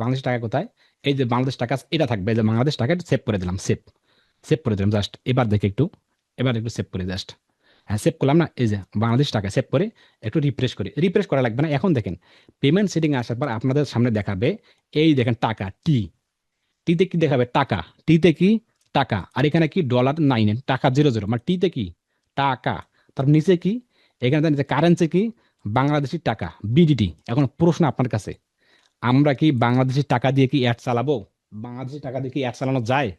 বাংলাদেশ টাকা কোথায়, এই যে বাংলাদেশ টাকা এটা থাকবে, এই যে বাংলাদেশ টাকা সেভ করে দিলাম, সেভ, সেভ করে দিলাম জাস্ট। এবার দেখে একটু, এবার একটু সেভ করে জাস্ট, হ্যাঁ সেভ করলাম না, এই যে বাংলাদেশ টাকা সেভ করে একটু রিফ্রেশ করি, রিফ্রেশ করা লাগবে না। এখন দেখেন পেমেন্ট সেটিং আসার পর আপনাদের সামনে দেখাবে, এই দেখেন টাকা টি, টিতে কি দেখাবে টাকা, টিতে কি টাকা, আর এখানে কি ডলার নাইন, টাকা জিরো জিরো, মানে টিতে কি টাকা, তার নিচে কি, এখানে দেখেন যে কারেন্সি কি বাংলাদেশি টাকা বিডিটি। এখন প্রশ্ন আপনার কাছে, আমরা কি বাংলাদেশি টাকা দিয়ে কি অ্যাড চালাবো, বাংলাদেশি টাকা দিয়ে কি অ্যাড চালানো যায়?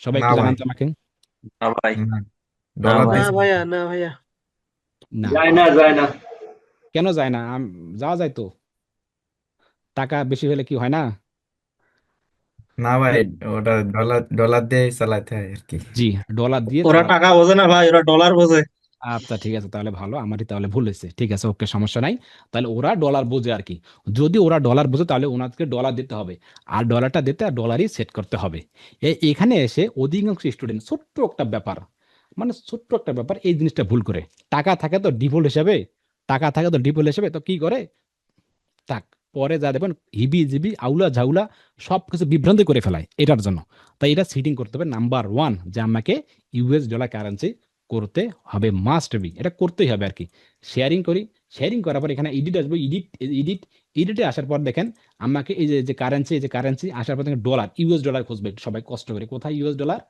সবাই না একটু ভাই। জানান তো আমাকে। না ভাই, না, না ডলার ভাই, না দিয়ে ভাইয়া, না ভাইয়া। না, যায় না, যায় না। কেন যায় না? যাওয়া যায় তো, টাকা বেশি হলে কি হয় না? না ভাই, ওটা ডলার ডলার দিয়ে চালাতে হয় আর কি। জি, ডলার দিয়ে ওরা চালাতে। টাকা বোঝে না ভাই, ওরা ডলার বোঝে। আচ্ছা ঠিক আছে, তাহলে ভালো, আমারই তাহলে ভুল হয়েছে, ঠিক আছে ওকে, সমস্যা নাই। তাহলে ওরা ডলার বোঝে আর কি, যদি ওরা ডলার বোঝে তাহলে ওনাদেরকে ডলার দিতে হবে, আর ডলারটা দিতে আর ডলারই সেট করতে হবে। এখানে এসে অধিকাংশ স্টুডেন্ট ছোট্ট একটা ব্যাপার, মানে ছোট্ট একটা ব্যাপার, এই জিনিসটা ভুল করে। টাকা থাকে তো ডিফল্ট হিসাবে, টাকা থাকে তো ডিফল্ট হিসাবে, তো কি করে, থাক, পরে যা দেখবেন হিবি জিবি আউলা ঝাউলা সব কিছু বিভ্রান্তি করে ফেলায় এটার জন্য। তাই এটা সিটিং করতে হবে নাম্বার ওয়ান, যে আমাকে ইউএস ডলার কারেন্সি করতে হবে, মাস্ট বি, এটা করতেই হবে আর কি। শেয়ারিং করি, শেয়ারিং করার পর এখানে এডিট আসবে, এডিট, এডিট, এডিটে আসার পর দেখেন আমাকে এই যে কারেন্সি, এই যে কারেন্সি আসার পর দেখেন ডলার, ইউএস ডলার খুঁজবে সবাই কষ্ট করে, কোথায় ইউএস ডলার,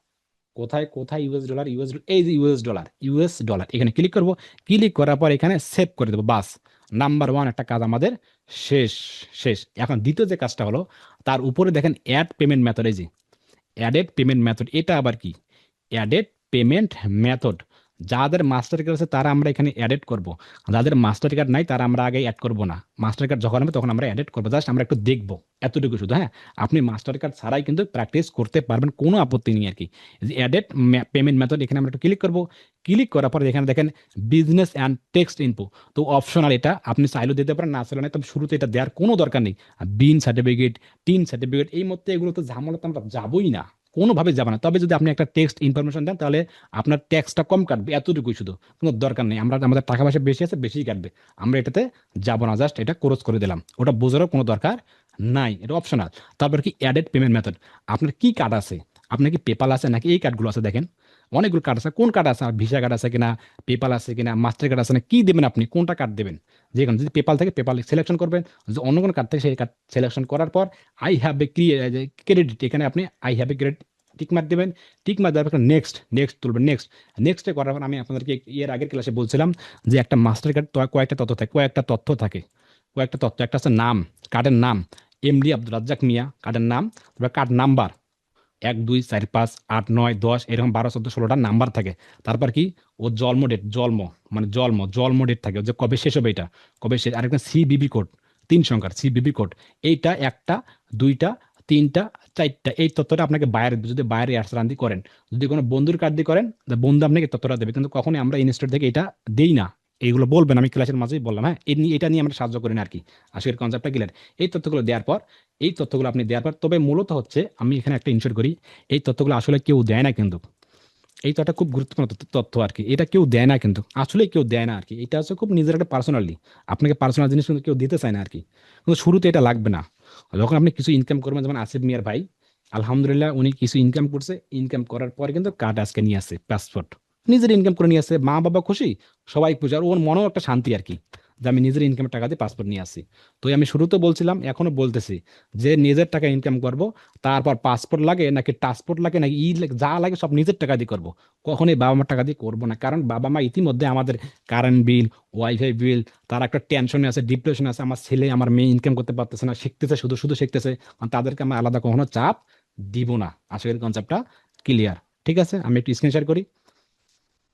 কোথায় কোথায় ইউএস ডলার, ইউএস, এই যে ইউএস ডলার, ইউএস ডলার, এখানে ক্লিক করব। ক্লিক করার পর এখানে সেভ করে দেবো, বাস, নাম্বার ওয়ান একটা কাজ আমাদের শেষ, শেষ। এখন দ্বিতীয় যে কাজটা হলো, তার উপরে দেখেন অ্যাড পেমেন্ট মেথড, এই যে অ্যাডেড পেমেন্ট মেথড, এটা আবার কি, অ্যাডেড পেমেন্ট মেথড, যাদের মাস্টার কার্ড আছে তারা আমরা এখানে অ্যাডেড করব, যাদের মাস্টার কার্ড নাই তারা আমরা আগে অ্যাড করব না, মাস্টার কার্ড যখন হবে তখন আমরা অ্যাডেড করবো, জাস্ট আমরা একটু দেখবো, এতটুকু শুধু। হ্যাঁ, আপনি মাস্টার কার্ড ছাড়াই কিন্তু প্র্যাকটিস করতে পারবেন, কোনো আপত্তি নেই আর কি। অ্যাডেড পেমেন্ট মেথড, এখানে আমরা একটু ক্লিক করব। ক্লিক করার পরে এখানে দেখেন বিজনেস অ্যান্ড টেক্সট ইনপো, তো অপশনাল, এটা আপনি চাইলেও দিতে পারেন, না চাইলেও না, তবে শুরুতে এটা দেওয়ার কোনো দরকার নেই। বিন সার্টিফিকেট, টিন সার্টিফিকেট, এই মধ্যে এগুলো তো ঝামেলাতে আমরা যাবোই না, কোনোভাবে যাবে না। তবে যদি আপনি একটা টেক্সট ইনফরমেশন দেন তাহলে আপনার ট্যাক্সটা কম কাটবে, এতটুকুই শুধু, কোনো দরকার নেই। আমরা আমাদের টাকা পয়সা বেশি আছে, বেশিই কাটবে, আমরা এটাতে যাবো না, জাস্ট এটা ক্রস করে দিলাম, ওটা বোঝারও কোনো দরকার নাই, এটা অপশনাল। তারপর কি অ্যাডেড পেমেন্ট মেথড, আপনার কি কার্ড আছে, আপনার কি পেপাল আছে নাকি এই কার্ডগুলো আছে, দেখেন অনেকগুলো কার্ড আছে, কোন কার্ড আছে, ভিসা কার্ড আছে কিনা, পেপাল আছে কিনা, মাস্টার কার্ড আছে না, কি দেবেন আপনি, কোনটা কার্ড দেবেন। যে কোনো, যদি পেপাল থেকে পেপাল সিলেকশন করবেন, যদি অন্য কোনো কার্ড থেকে সেই কার্ড সিলেকশন করার পর আই হ্যাভ এ ক্রেডিট, এখানে আপনি I have a credit tick মার দেবেন। টিক মার দেওয়ার পর নেক্সট, নেক্সট তুলবেন, নেক্সট, নেক্সটে করার পর আমি আপনাদেরকে এর আগের ক্লাসে বলছিলাম যে একটা মাস্টার কার্ড কয়েকটা তথ্য থাকে, কয়েকটা তথ্য থাকে, কয়েকটা তথ্য, একটা আছে নাম, কার্ডের নাম, এমডি আব্দুল রাজ্জাক মিয়া কার্ডের নাম, তারপর কার্ড নাম্বার 1 2 4 5 8 9 10, এরকম 12 14 16টা নাম্বার থাকে। তারপর কি, ও জন্ম ডেট, জন্ম মানে জন্ম ডেট থাকে, যে কবে শেষ হবে এটা, কবে শেষ। আরেকটা সিবিবি কোড, 3 সংখ্যার সিবিবি কোড, এইটা একটা, দুইটা, তিনটা, চারটা, এই তথ্যটা আপনাকে বাইরে, যদি বাইরে অ্যাডসারান দিয়ে করেন, যদি কোনো বন্ধুর কার্ড দিয়ে করেন, তা বন্ধু আপনাকে এই তথ্যটা দেবে, কিন্তু কখনোই আমরা ইনস্টিটিউট থেকে এটা দেই না। এইগুলো বলবেন, আমি ক্লাসের মাঝেই বললাম, হ্যাঁ এটা নিয়ে আমরা সাহায্য করি না আর কি। আজকের কনসেপ্টটা ক্লিয়ার। এই তথ্যগুলো দেওয়ার পর, এই তথ্যগুলো আপনি দেওয়ার পর, তবে মূলত হচ্ছে আমি এখানে একটা ইনশোর করি, এই তথ্যগুলো আসলে কেউ দেয় না কিন্তু, এই তথ্যটা খুব গুরুত্বপূর্ণ তথ্য আর কি, এটা কেউ দেয় না কিন্তু, আসলে কেউ দেয় না আর কি, এটা হচ্ছে খুব নিজের একটা পার্সোনালি, আপনাকে পার্সোনাল জিনিস কিন্তু কেউ দিতে চায় না আর কি। কিন্তু শুরুতে এটা লাগবে না, যখন আপনি কিছু ইনকাম করবেন, যেমন আসিফ মিয়ার ভাই, আলহামদুলিল্লাহ উনি কিছু ইনকাম করছে, ইনকাম করার পরে কিন্তু কার্ড আজকে নিয়ে আসে, পাসপোর্ট নিজের ইনকাম করে নিয়ে আসে, মা বাবা খুশি, সবাই খুশি, আর ওর মনেও একটা শান্তি আর কি, যে আমি নিজের ইনকামের টাকা দিয়ে পাসপোর্ট নিয়ে আসি। তো আমি শুরুতে বলছিলাম, এখনো বলতেছি, যে নিজের টাকা ইনকাম করব, তারপর পাসপোর্ট লাগে নাকি টাসপোর্ট লাগে নাকি যা লাগে সব নিজের টাকা দিয়ে করব। কখনোই বাবা মার টাকা দিয়ে করবো না, কারণ বাবা মা ইতিমধ্যে আমাদের কারেন্ট বিল, ওয়াইফাই বিল, তার একটা টেনশনে আছে, ডিপ্রেশন আছে, আমার ছেলে আমার মেয়ে ইনকাম করতে পারতেছে না, শিখতেছে, শুধু শুধু শিখতেছে, আর তাদেরকে আমি আলাদা কখনো চাপ দিব না। আশা করি কনসেপ্টটা ক্লিয়ার। ঠিক আছে, আমি একটু স্ক্রিন শেয়ার করি।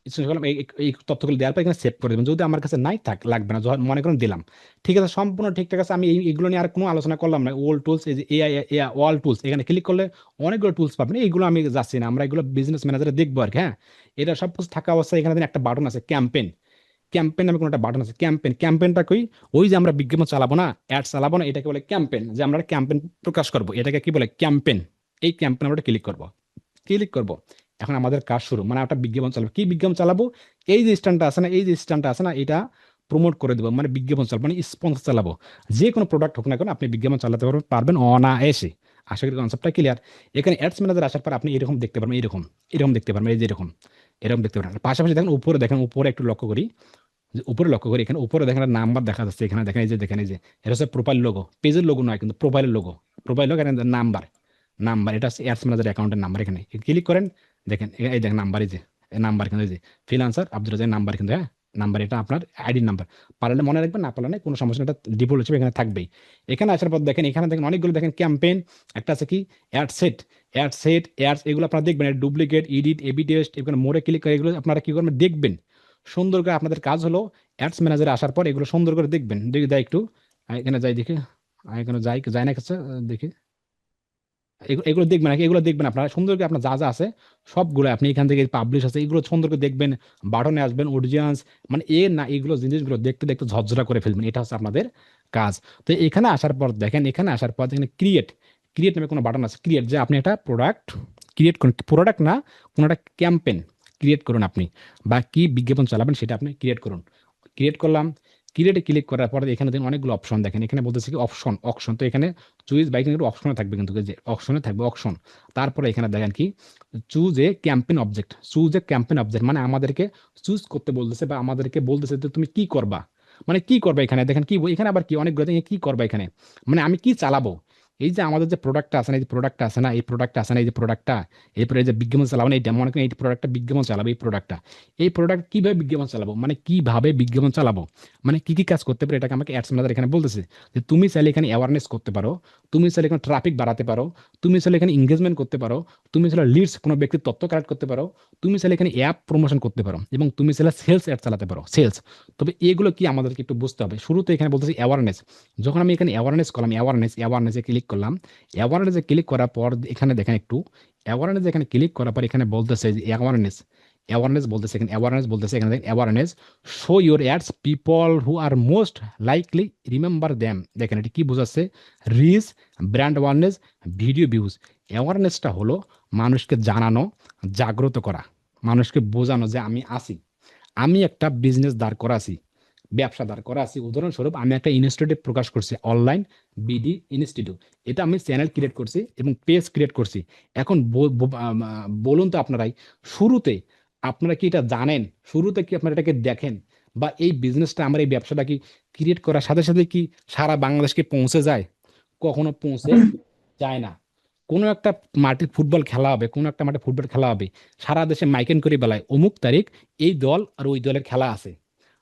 স্ক্রিন করলাম, এই তথ্যগুলো দেওয়ার পর এখানে সেভ করে দেবেন। যদি আমার কাছে নাই থাক লাগবে না, যখন মনে করেন দিলাম, ঠিক আছে, সম্পূর্ণ ঠিকঠাক আছে। আমি এইগুলো নিয়ে আর কোনো আলোচনা করলাম না। ওল টুলস, এই যে এআই, ওয়াল টুলস, এখানে ক্লিক করলে অনেকগুলো টুলস পাবেন। এইগুলো আমি যাচ্ছি না, আমরা এগুলো বিজনেস ম্যানেজারে দেখবো আর কি। হ্যাঁ, এটা সব কিছু থাকা অবস্থায় এখানে দেখেন একটা বাটন আছে ক্যাম্পেইন। ক্যাম্পেইন নামে কোনো একটা বাটন আছে, ক্যাম্পেইনটা কই? ওই যে আমরা বিজ্ঞাপন চালাবো না, অ্যাড চালাবো না, এটাকে বলে ক্যাম্পেইন। যে আমরা ক্যাম্পেইন প্রকাশ করবো, এটাকে কি বলে? ক্যাম্পেইন। এই ক্যাম্পেইন আমরা ক্লিক করবো, ক্লিক করব। এখন আমাদের কাজ শুরু, মানে একটা বিজ্ঞাপন চালাবো। কি বিজ্ঞাপন চালাবো? এই যে স্ট্যান্ডটা আছে না, এই যে স্ট্যান্ডটা আছে না, এটা প্রমোট করে দেবো, মানে বিজ্ঞাপন চালাবো, মানে স্পন্সর চালাবো। যে কোনো প্রোডাক্ট হোক না কেন আপনি বিজ্ঞাপন চালাতে পারবেন অনায়াসে। আশা করি কনসেপ্টটা ক্লিয়ার। এখানে অ্যাডস ম্যানেজার আসার পর আপনি এরকম দেখতে পারবেন, এরকম এরকম দেখতে পারবেন, এই যে এরকম এরকম দেখতে পারেন। পাশাপাশি দেখেন উপরে, দেখেন উপরে একটু লক্ষ্য করি, যে উপরে লক্ষ্য করি, এখানে উপরে দেখেন নাম্বার দেখা যাচ্ছে। এখানে দেখেন, এই যে দেখেন, এই যে এটা হচ্ছে প্রোফাইল লোগো, পেজের লোগো নয় কিন্তু প্রোফাইলের লোগো। প্রোফাইল লোগো, এখানে নাম্বার, নাম্বার, এটা হচ্ছে অ্যাডস ম্যানেজার অ্যাকাউন্টের নাম্বার। এখানে ক্লিক করেন, দেখেন এই দেখেন নাম্বার, এই যে নাম্বার, কিন্তু এই যে ফ্রিল্যান্সার আব্দুল রাজ্জাক নাম্বার, কিন্তু হ্যাঁ নাম্বার, এটা আপনার আইডি নাম্বার। পারলে মনে রাখবেন, না পারলে কোনো সমস্যা নেই, এটা ডিফল্ট হিসেবে এখানে থাকবেই। এখানে আসার পর দেখেন, এখানে দেখেন অনেকগুলো, দেখেন ক্যাম্পেইন, একটা আছে কি অ্যাড সেট, অ্যাডস, এগুলো আপনারা দেখবেন, ডুপ্লিকেট, এডিট, এবি টেস্ট, এখানে মোড়ে ক্লিক করে এগুলো আপনারা কি করবেন দেখবেন সুন্দর করে। আপনাদের কাজ হলো অ্যাডস ম্যানেজারে আসার পর এগুলো সুন্দর করে দেখবেন। দেখি যাই একটু, এখানে যাই দেখি, এখানে যাই যায় না কাছে, দেখি এগুলো দেখবেন নাকি, এগুলো দেখবেন আপনারা সুন্দর করে। আপনার যা যা আছে সবগুলো আপনি এখান থেকে পাবলিশ আছে, এগুলো সুন্দর করে দেখবেন। বাটনে আসবেন, অডিয়েন্স, মানে না, এগুলো জিনিসগুলো দেখতে দেখতে ঝরঝরা করে ফেলবেন, এটা হচ্ছে আপনাদের কাজ। তো এখানে আসার পর দেখেন, এখানে আসার পর দেখেন ক্রিয়েট, ক্রিয়েট নামে কোনো বাটন আছে, ক্রিয়েট, যে আপনি একটা প্রোডাক্ট ক্রিয়েট করুন, প্রোডাক্ট না, কোনো একটা ক্যাম্পেইন ক্রিয়েট করুন আপনি, বা কি বিজ্ঞাপন চালাবেন সেটা আপনি ক্রিয়েট করুন। ক্রিয়েট করলাম, ক্রিয়েটে ক্লিক করার পরে এখানে দেখেন অনেকগুলো অপশন, দেখেন এখানে বলতেছে কি অপশন, অপশন। তো এখানে চুইজ বাইক কিন্তু অপশনে থাকবে, কিন্তু এই যে অপশনে থাকবে অপশন। তারপরে এখানে দেখেন কি choose a campaign object, choose a campaign object, মানে আমাদেরকে চুজ করতে বলতেছে, বা আমাদেরকে বলতেছে যে তুমি কি করবা, মানে কি করবা। এখানে দেখেন কি এখানে আবার কি অনেকগুলো দেখেন কি করবা এখানে, মানে আমি কি চালাবো। এই যে আমাদের যে প্রোডাক্টটা আছে না, এই যে প্রোডাক্টটা আছে না, এই প্রোডাক্টটা আছে না, এই যে প্রোডাক্টটা, এরপরে এই যে বিজ্ঞাপন চালাবো না, এই মনে করেন এই প্রোডাক্টটা বিজ্ঞাপন চালাবো, এই প্রোডাক্টটা, এই প্রোডাক্ট কিভাবে বিজ্ঞাপন চালাবো, মানে কিভাবে বিজ্ঞাপন চালাবো, মানে কি কি কাজ করতে পারে, এটাকে আমাকে অ্যাডস ম্যানেজার এখানে বলতেছে। যে তুমি চাইলে এখানে অ্যাওয়ারনেস করতে পারো, তুমি চাইলে এখানে ট্রাফিক বাড়াতে পারো, তুমি চাইলে এখানে এঙ্গেজমেন্ট করতে পারো, তুমি চাইলে লিডস, কোনো ব্যক্তির তথ্য কালেক্ট করতে পারো, তুমি চাইলে এখানে অ্যাপ প্রমোশন করতে পারো, এবং তুমি চাইলে সেলস অ্যাড চালাতে পারো, সেলস। তবে এগুলো কি আমাদেরকে একটু বুঝতে হবে। শুরুতে এখানে বলতেছি অ্যাওয়ারনেস। যখন আমি এখানে অ্যাওয়ারনেস করলাম, অ্যাওয়ারনেসে ক্লিক করলাম, অ্যাওয়ারনেসে ক্লিক করার পর এখানে দেখেন একটু, অ্যাওয়ারনেস এখানে ক্লিক করার পর এখানে বলতেছে যে অ্যাওয়ারনেস, বলতেছে এখানে অ্যাওয়ারনেস, বলতেছে এখানে দেখেন awareness, show your ads people who are most likely remember them. দেখেন এটি কি বোঝাচ্ছে? Reach, brand awareness, video views. অ্যাওয়ারনেসটা হলো মানুষকে জানানো, জাগ্রত করা, মানুষকে বোঝানো যে আমি আছি, আমি একটা বিজনেস দাঁড় করা আছি, ব্যবসা দাঁড় করা আছি। উদাহরণস্বরূপ আমি একটা ইনস্টিটিউট প্রকাশ করছি, অনলাইন বিডি ইনস্টিটিউট। এটা আমি চ্যানেল ক্রিয়েট করছি এবং পেজ ক্রিয়েট করছি। এখন বলুন তো আপনারাই, শুরুতে আপনারা কি এটা জানেন? শুরুতে কি আপনারা এটাকে দেখেন? বা এই বিজনেসটা, আমার এই ব্যবসাটা কি ক্রিয়েট করার সাথে সাথে কি সারা বাংলাদেশকে পৌঁছে যায়? কখনো পৌঁছে যায় না। কোনো একটা মাঠে ফুটবল খেলা হবে, কোনো একটা মাঠে ফুটবল খেলা হবে, সারা দেশে মাইকেন করে বেলায় অমুক তারিখ এই দল আর ওই দলের খেলা আছে।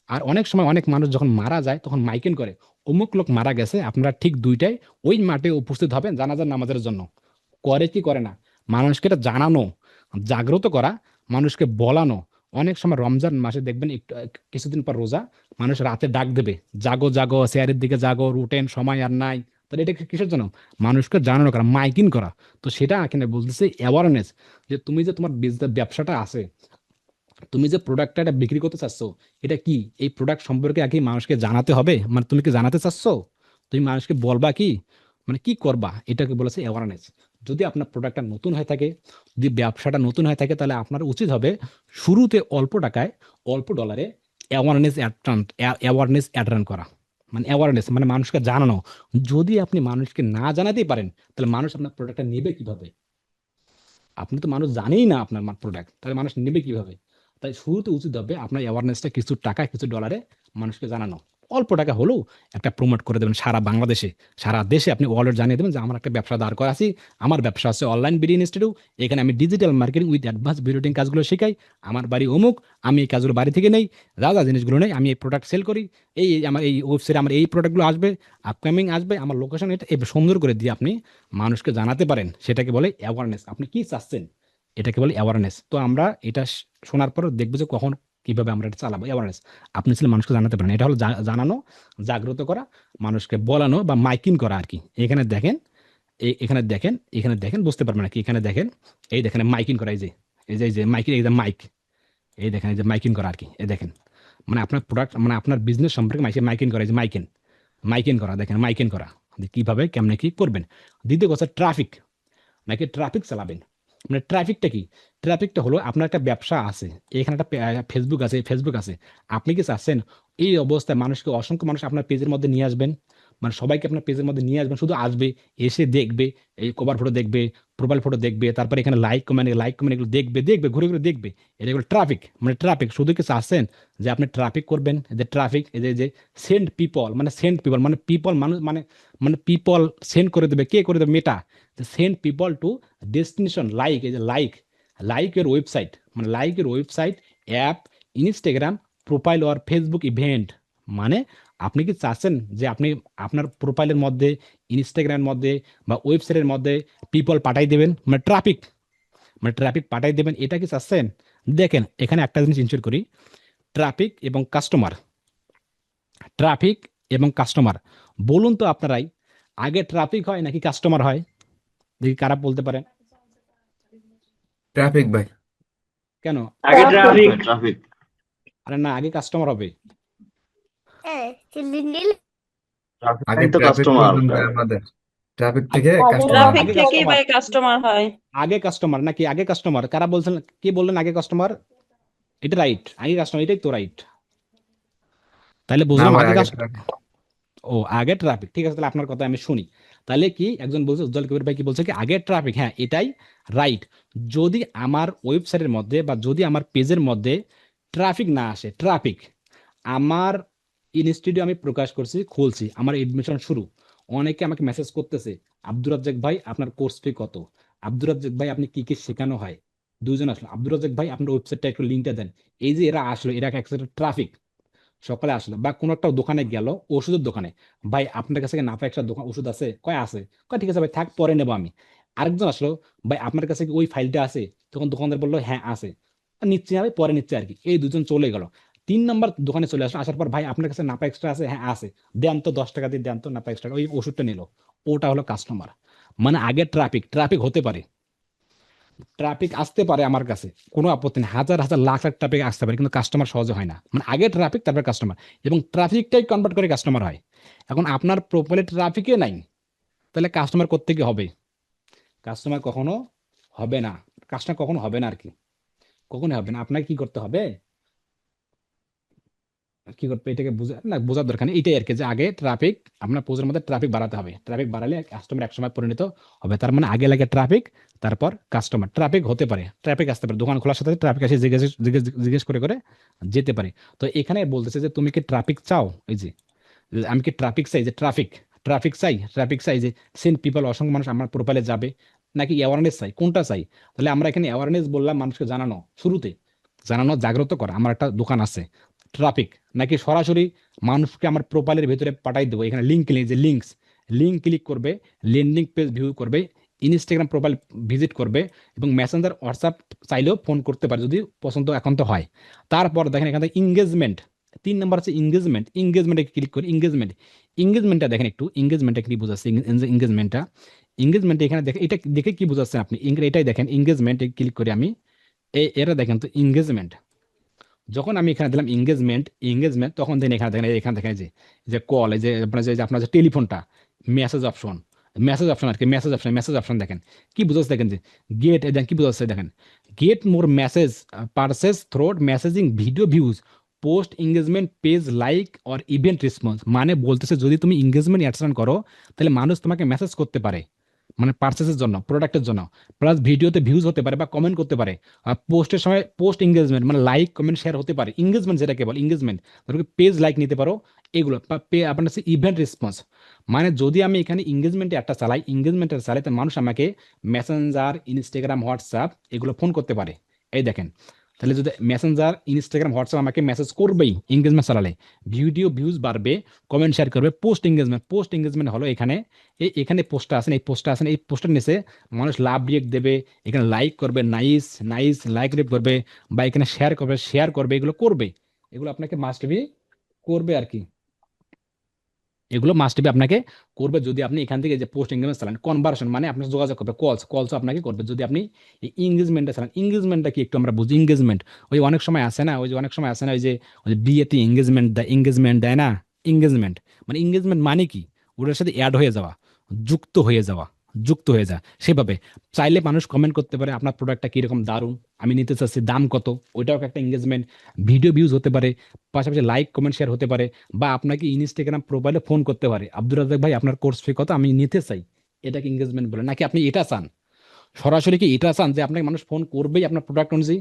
আর অনেক সময় অনেক মানুষ যখন মারা যায় তখন মাইকেন করে, অমুক লোক মারা গেছে, আপনারা ঠিক 2টায় ওই মাঠে উপস্থিত হবেন জানাজার নামাজের জন্য। করে কি করে না? মানুষকে এটা জানানো, জাগ্রত করা, মানুষকে বলানো। অনেক সময় রমজান মাসে দেখবেন একটু কিছুদিন পর রোজা, মানুষ রাতে ডাক দেবে, জাগো জাগো, শেয়ারের দিকে জাগো, রুটেন সময় আর নাই। তাহলে এটা কিসের জন্য? মানুষকে জানানো করা, মাইকিং করা। তো সেটা এখানে বলতেছে অ্যাওয়ারনেস, যে তুমি যে তোমার ব্যবসাটা আছে, তুমি যে প্রোডাক্টটা এটা বিক্রি করতে চাচ্ছ, এটা কি, এই প্রোডাক্ট সম্পর্কে আগে মানুষকে জানাতে হবে। মানে তুমি কি জানাতে চাচ্ছ, তুমি মানুষকে বলবা কি, মানে কি করবা, এটাকে বলেছে অ্যাওয়ারনেস। যদি আপনার প্রোডাক্টটা নতুন হয়ে থাকে, যদি ব্যবসাটা নতুন হয়ে থাকে, তাহলে আপনার উচিত হবে শুরুতে অল্প টাকায়, অল্প ডলারে অ্যাওয়ারনেস অ্যাড রান করা। মানে অ্যাওয়ারনেস মানে মানুষকে জানানো। যদি আপনি মানুষকে না জানাতেই পারেন, তাহলে মানুষ আপনার প্রোডাক্টটা নেবে কিভাবে? আপনি তো মানুষ জানেই না আপনার প্রোডাক্ট, তাহলে মানুষ নেবে কিভাবে? তাই শুরুতে উচিত হবে আপনার অ্যাওয়ারনেসটা কিছু টাকা, কিছু ডলারে মানুষকে জানানো, অল্প টাকা হলেও একটা প্রমোট করে দেবেন সারা বাংলাদেশে, সারা দেশে আপনি ওয়ালেট জানিয়ে দেবেন যে আমার একটা ব্যবসা দাঁড় করা আছে, আমার ব্যবসা আছে অনলাইন বিডি ইনস্টিটিউট, এখানে আমি digital marketing with advance video editing কাজগুলো শেখাই, আমার বাড়ি অমুক, আমি এই কাজগুলো বাড়ি থেকে নেই, যা যা জিনিসগুলো নেই আমি এই প্রোডাক্ট সেল করি, এই আমার এই ওয়েবসাইটে আমার এই প্রোডাক্টগুলো আসবে, আপকামিং আসবে, আমার লোকেশন এটা এই সুন্দর করে দিয়ে আপনি মানুষকে জানাতে পারেন, সেটাকে বলে অ্যাওয়ারনেস। আপনি কি চাচ্ছেন এটাকে বলে অ্যাওয়ারনেস। তো আমরা এটা শোনার পর দেখবো যে কখন কিভাবে আমরা এটা চালাবো অ্যাওয়ারনেস। আপনি ছেলে মানুষকে জানাতে পারেন, এটা হলো জানানো, জাগ্রত করা, মানুষকে বলানো বা মাইকিং করা আর কি। এখানে দেখেন, এখানে দেখেন বুঝতে পারবেন নাকি, এখানে দেখেন, এই দেখেন মাইকিং করা, এই যে মাইকিং, এই যে মাইক, এই দেখেন এই যে মাইকিং করা আর কি, এই দেখেন মানে আপনার প্রোডাক্ট মানে আপনার বিজনেস সম্পর্কে মাইকিং করা, এই যে মাইকিং করা, দেখেন মাইকিং করা যে কিভাবে কেমনে কি করবেন। দ্বিতীয় কথা ট্রাফিক, নাকি ট্রাফিক চালাবেন। মানে ট্রাফিকটা কি? ট্রাফিকটা হলো আপনার একটা ব্যবসা আছে, এখানে একটা ফেসবুক আছে, আপনি কি চাচ্ছেন এই অবস্থায় মানুষকে, অসংখ্য মানুষ আপনার পেজের মধ্যে নিয়ে আসবেন, মানে সবাইকে আপনার পেজের মধ্যে নিয়ে আসবেন, শুধু আসবে, এসে দেখবে, এই কভার ফটো দেখবে, প্রোফাইল ফটো দেখবে, তারপরে এখানে লাইক কমেন্ট এগুলো দেখবে ঘুরে ঘুরে দেখবে, এটা হলো ট্রাফিক। মানে ট্রাফিক শুধু কি চাচ্ছেন যে আপনি ট্রাফিক করবেন, যে ট্রাফিক, এই যে সেন্ড পিপল, মানে সেন্ড পিপল মানে পিপল মানুষ মানে পিপল সেন্ড করে দেবে, কে করে দেবে? Meta. Send people to destination, like, এই যে লাইকের ওয়েবসাইট, মানে লাইকের ওয়েবসাইট, অ্যাপ, ইনস্টাগ্রাম প্রোফাইল আর ফেসবুক ইভেন্ট। মানে আপনি কি চাচ্ছেন যে আপনি আপনার প্রোফাইলের মধ্যে, ইনস্টাগ্রামের মধ্যে বা ওয়েবসাইটের মধ্যে পিপল পাঠাই দেবেন, মানে ট্রাফিক পাঠাই দেবেন, এটা কি চাচ্ছেন? দেখেন এখানে একটা জিনিস ইনশিওর করি, ট্রাফিক এবং কাস্টমার, ট্রাফিক এবং কাস্টমার, বলুন তো আপনারাই, আগে ট্রাফিক হয় নাকি কাস্টমার হয়? দেখি কারা বলতে পারেন। ট্রাফিক ভাই। কেন? আগে ট্রাফিক। ট্রাফিক। আরে না, আগে কাস্টমার হবে। আগে তো ট্রাফিক কাস্টমার। প্রয়োজন ভাই আমাদের, ট্রাফিক থেকে কাস্টমার ট্রাফিক আগে থেকেই কাস্টমার, ভাই কাস্টমার হয়। আগে কাস্টমার নাকি আগে কাস্টমার, কারা বলছেন, কি বললেন আগে কাস্টমার? এটা রাইট, আগে কাস্টমার, এটাই তো রাইট। তাহলে না বুঝলাম ভাই, আগে আগে কাস্টমার, ও আগে ট্রাফিক, ঠিক আছে, তাহলে আপনার কথা আমি শুনি। তাহলে কি একজন বলছে, উজ্জ্বল কবির ভাই কি বলছে কি আগে ট্রাফিক, হ্যাঁ এটাই রাইট। যদি আমার ওয়েবসাইটের মধ্যে বা যদি আমার পেজের মধ্যে ট্রাফিক না আসে, ট্রাফিক, আমার ইনস্টিটিউট আমি প্রকাশ করছি, খুলছি, আমার এডমিশন শুরু, অনেকে আমাকে মেসেজ করতেছে, আব্দুর রাজ্জাক ভাই আপনার কোর্স ফি কত, আব্দুর রাজ্জাক ভাই আপনি কি কি শেখানো হয়, দুজন আসলো, আব্দুর রাজ্জাক ভাই আপনার ওয়েবসাইটটা একটু লিঙ্কটা দেন। এই যে এরা আসলো, এরা একটা ট্রাফিক, সকালে আসলো বা কোনো একটা দোকানে গেল, ওষুধের দোকানে, ভাই আপনার কাছে কি নাপা একটা দোকান ওষুধ আছে? কয় আছে। কয় ঠিক আছে ভাই থাক, পরে নেবো আমি। আরেকজন আসলো, ভাই আপনার কাছে কি ওই ফাইলটা আছে? তখন দোকানদার বললো হ্যাঁ আছে, নিচ্ছি না ভাই, পরে নিচ্ছে আর কি। এই দুজন চলে গেল। 3 নম্বর দোকানে চলে আসলো, আসার পর ভাই আপনার কাছে নাপা এক্সট্রা আছে? হ্যাঁ আছে, দেন তো 10 টাকা দিয়ে দেন তো নাপা এক্সট্রা, ওই ওষুধটা নিল। ওটা হলো কাস্টমার। মানে আগে ট্রাফিক হতে পারে, ট্রাফিক আসতে পারে আমার কাছে, কোনো আপত্তি নেই, হাজার হাজার লাখ লাখ ট্রাফিক আসতে পারে, কিন্তু কাস্টমার সহজে হয় না। মানে আগে ট্রাফিক তারপরে কাস্টমার, এবং ট্রাফিকটাই কনভার্ট করে কাস্টমার হয়। এখন আপনার প্রোফাইলে ট্রাফিকে নাই, তাহলে কাস্টমার কোত্থেকে হবে? কাস্টমার কখনো হবে না, কাস্টমার কখনো হবে না আর কি, কখনো হবে না। আপনাকে কি করতে হবে, কি করতে, এটাকে বোঝার দরকার নেই, এটাই আর কি, যে আগে ট্রাফিক, আপনার পোজের মধ্যে ট্রাফিক বাড়াতে হবে, ট্রাফিক বাড়ালে কাস্টমার একসময় পরিণত হবে। তার মানে আগে লাগে ট্রাফিক, তারপর কাস্টমার। ট্রাফিক হতে পারে, ট্রাফিক আসতে পারে, দোকান খোলার সাথে সাথে ট্রাফিক আসে, জিজ্ঞেস করে করে যেতে পারে। তো এখানে বলতেছে যে তুমি কি ট্রাফিক চাও, এই যে আমি কি ট্রাফিক চাই, যে ট্রাফিক চাই যে সেন পিপল, অসংখ্য মানুষ আমার প্রোফাইলে যাবে, নাকি অ্যাওয়ারনেস চাই, কোনটা চাই? তাহলে আমরা এখানে অ্যাওয়ারনেস বললাম, মানুষকে জানানো, শুরুতে জানানো, জাগ্রত করা, আমার একটা দোকান আছে, ট্রাফিক, নাকি সরাসরি মানুষকে আমার প্রোফাইলের ভিতরে পাঠাই দেবো, এখানে লিঙ্ক ক্লিক করবে, ল্যান্ডিং পেজ ভিউ করবে, ইনস্টাগ্রাম প্রোফাইল ভিজিট করবে, এবং মেসেঞ্জার, হোয়াটসঅ্যাপ চাইলেও ফোন করতে পারে যদি পছন্দ এখন তো হয়। তারপর দেখেন এখানে ইংগেজমেন্ট, 3 নম্বর হচ্ছে ইংগেজমেন্টে ক্লিক করি, ইংগেজমেন্টটা দেখেন একটু, ইংগেজমেন্টটা কি বোঝাচ্ছে, ইংগেজমেন্টটা এখানে দেখেন, এটা দেখে কি বোঝাচ্ছেন আপনি, এটাই দেখেন ইংগেজমেন্টে ক্লিক করি আমি, এরা দেখেন তো ইংগেজমেন্ট, যখন আমি এখানে দিলাম ইংগেজমেন্ট, তখন দেখেন এখানে দেখেন যে যে কল, এই যে আপনার যে টেলিফোনটা, মেসেজ অপশন আর কি, মেসেজ অপশন দেখেন কি বুঝাচ্ছে, দেখেন যে গেট, দেখেন কি বুঝাচ্ছে, দেখেন get more message purchases through messaging video views post engagement page like or event response. মানে বলতেছে যদি তুমি এঙ্গেজমেন্ট অ্যাডসান করো, তাহলে মানুষ তোমাকে মেসেজ করতে পারে, মানে পার্চেসের জন্য, প্রোডাক্টের জন্য, প্লাস ভিডিওতে ভিউজ হতে পারে বা কমেন্ট করতে পারে। আর পোস্টের সময় পোস্ট এঙ্গেজমেন্ট মানে লাইক কমেন্ট শেয়ার হতে পারে, এঙ্গেজমেন্ট যেটাকে বল এঙ্গেজমেন্ট, পেজ লাইক নিতে পারো, এগুলো আপনার হচ্ছে ইভেন্ট রেসপন্স, মানে যদি আমি এখানে এঙ্গেজমেন্টে একটা চালাই, তো মানুষ আমাকে মেসেঞ্জার, ইনস্টাগ্রাম, হোয়াটসঅ্যাপ এগুলো ফোন করতে পারে। এই দেখেন, তাহলে যদি মেসেঞ্জার, ইনস্টাগ্রাম, হোয়াটসঅ্যাপ আমাকে মেসেজ করবেই এঙ্গেজমেন্ট চালালে, ভিডিও ভিউজ বাড়বে, কমেন্ট শেয়ার করবে। পোস্ট এঙ্গেজমেন্ট হলো এখানে এখানে পোস্টটা আছেন, এই পোস্টটা আছেন, এই পোস্টের নিচে মানুষ লাভ রিয়েক্ট দেবে, এখানে লাইক করবে, নাইস নাইস লাইক রিয়েক্ট করবে, বা এখানে শেয়ার করবে, এগুলো করবে, এগুলো আপনাকে মাস্ট বি করবে আর কি। এগুলো মাস্ট বি আপনাকে করবে যদি আপনি এখান থেকে যে পোস্ট এঙ্গেজমেন্ট চালান। কনভার্সন মানে আপনার যোগাযোগ করবে, কলস আপনাকে করবে যদি আপনি এই এঙ্গেজমেন্টটা চালান। এঙ্গেজমেন্টটা কি একটু আমরা বুঝি। এঙ্গেজমেন্ট ওই অনেক সময় আসে না, ওই যে বিয়েতে এঙ্গেজমেন্ট দেয় না। এঙ্গেজমেন্ট মানে কি, ওটার সাথে অ্যাড হয়ে যাওয়া, যুক্ত হয়ে যাওয়া, যুক্ত হয়ে যা সেভাবে। চাইলে মানুষ কমেন্ট করতে পারে আপনার প্রোডাক্টটা কিরকম দারুণ, আমি নিতে চাচ্ছি, দাম কত, ওইটাও একটা এঙ্গেজমেন্ট। ভিডিও ভিউজ হতে পারে, পাশাপাশি লাইক কমেন্ট শেয়ার হতে পারে, বা আপনাকে ইনস্টাগ্রাম প্রোফাইলে ফোন করতে পারে, আব্দুল রাজাক ভাই আপনার কোর্স ফি কত, আমি নিতে চাই। এটাকে এঙ্গেজমেন্ট বলে। নাকি আপনি এটা চান, সরাসরি কি এটা চান যে আপনাকে মানুষ ফোন করবেই আপনার প্রোডাক্ট অনুযায়ী,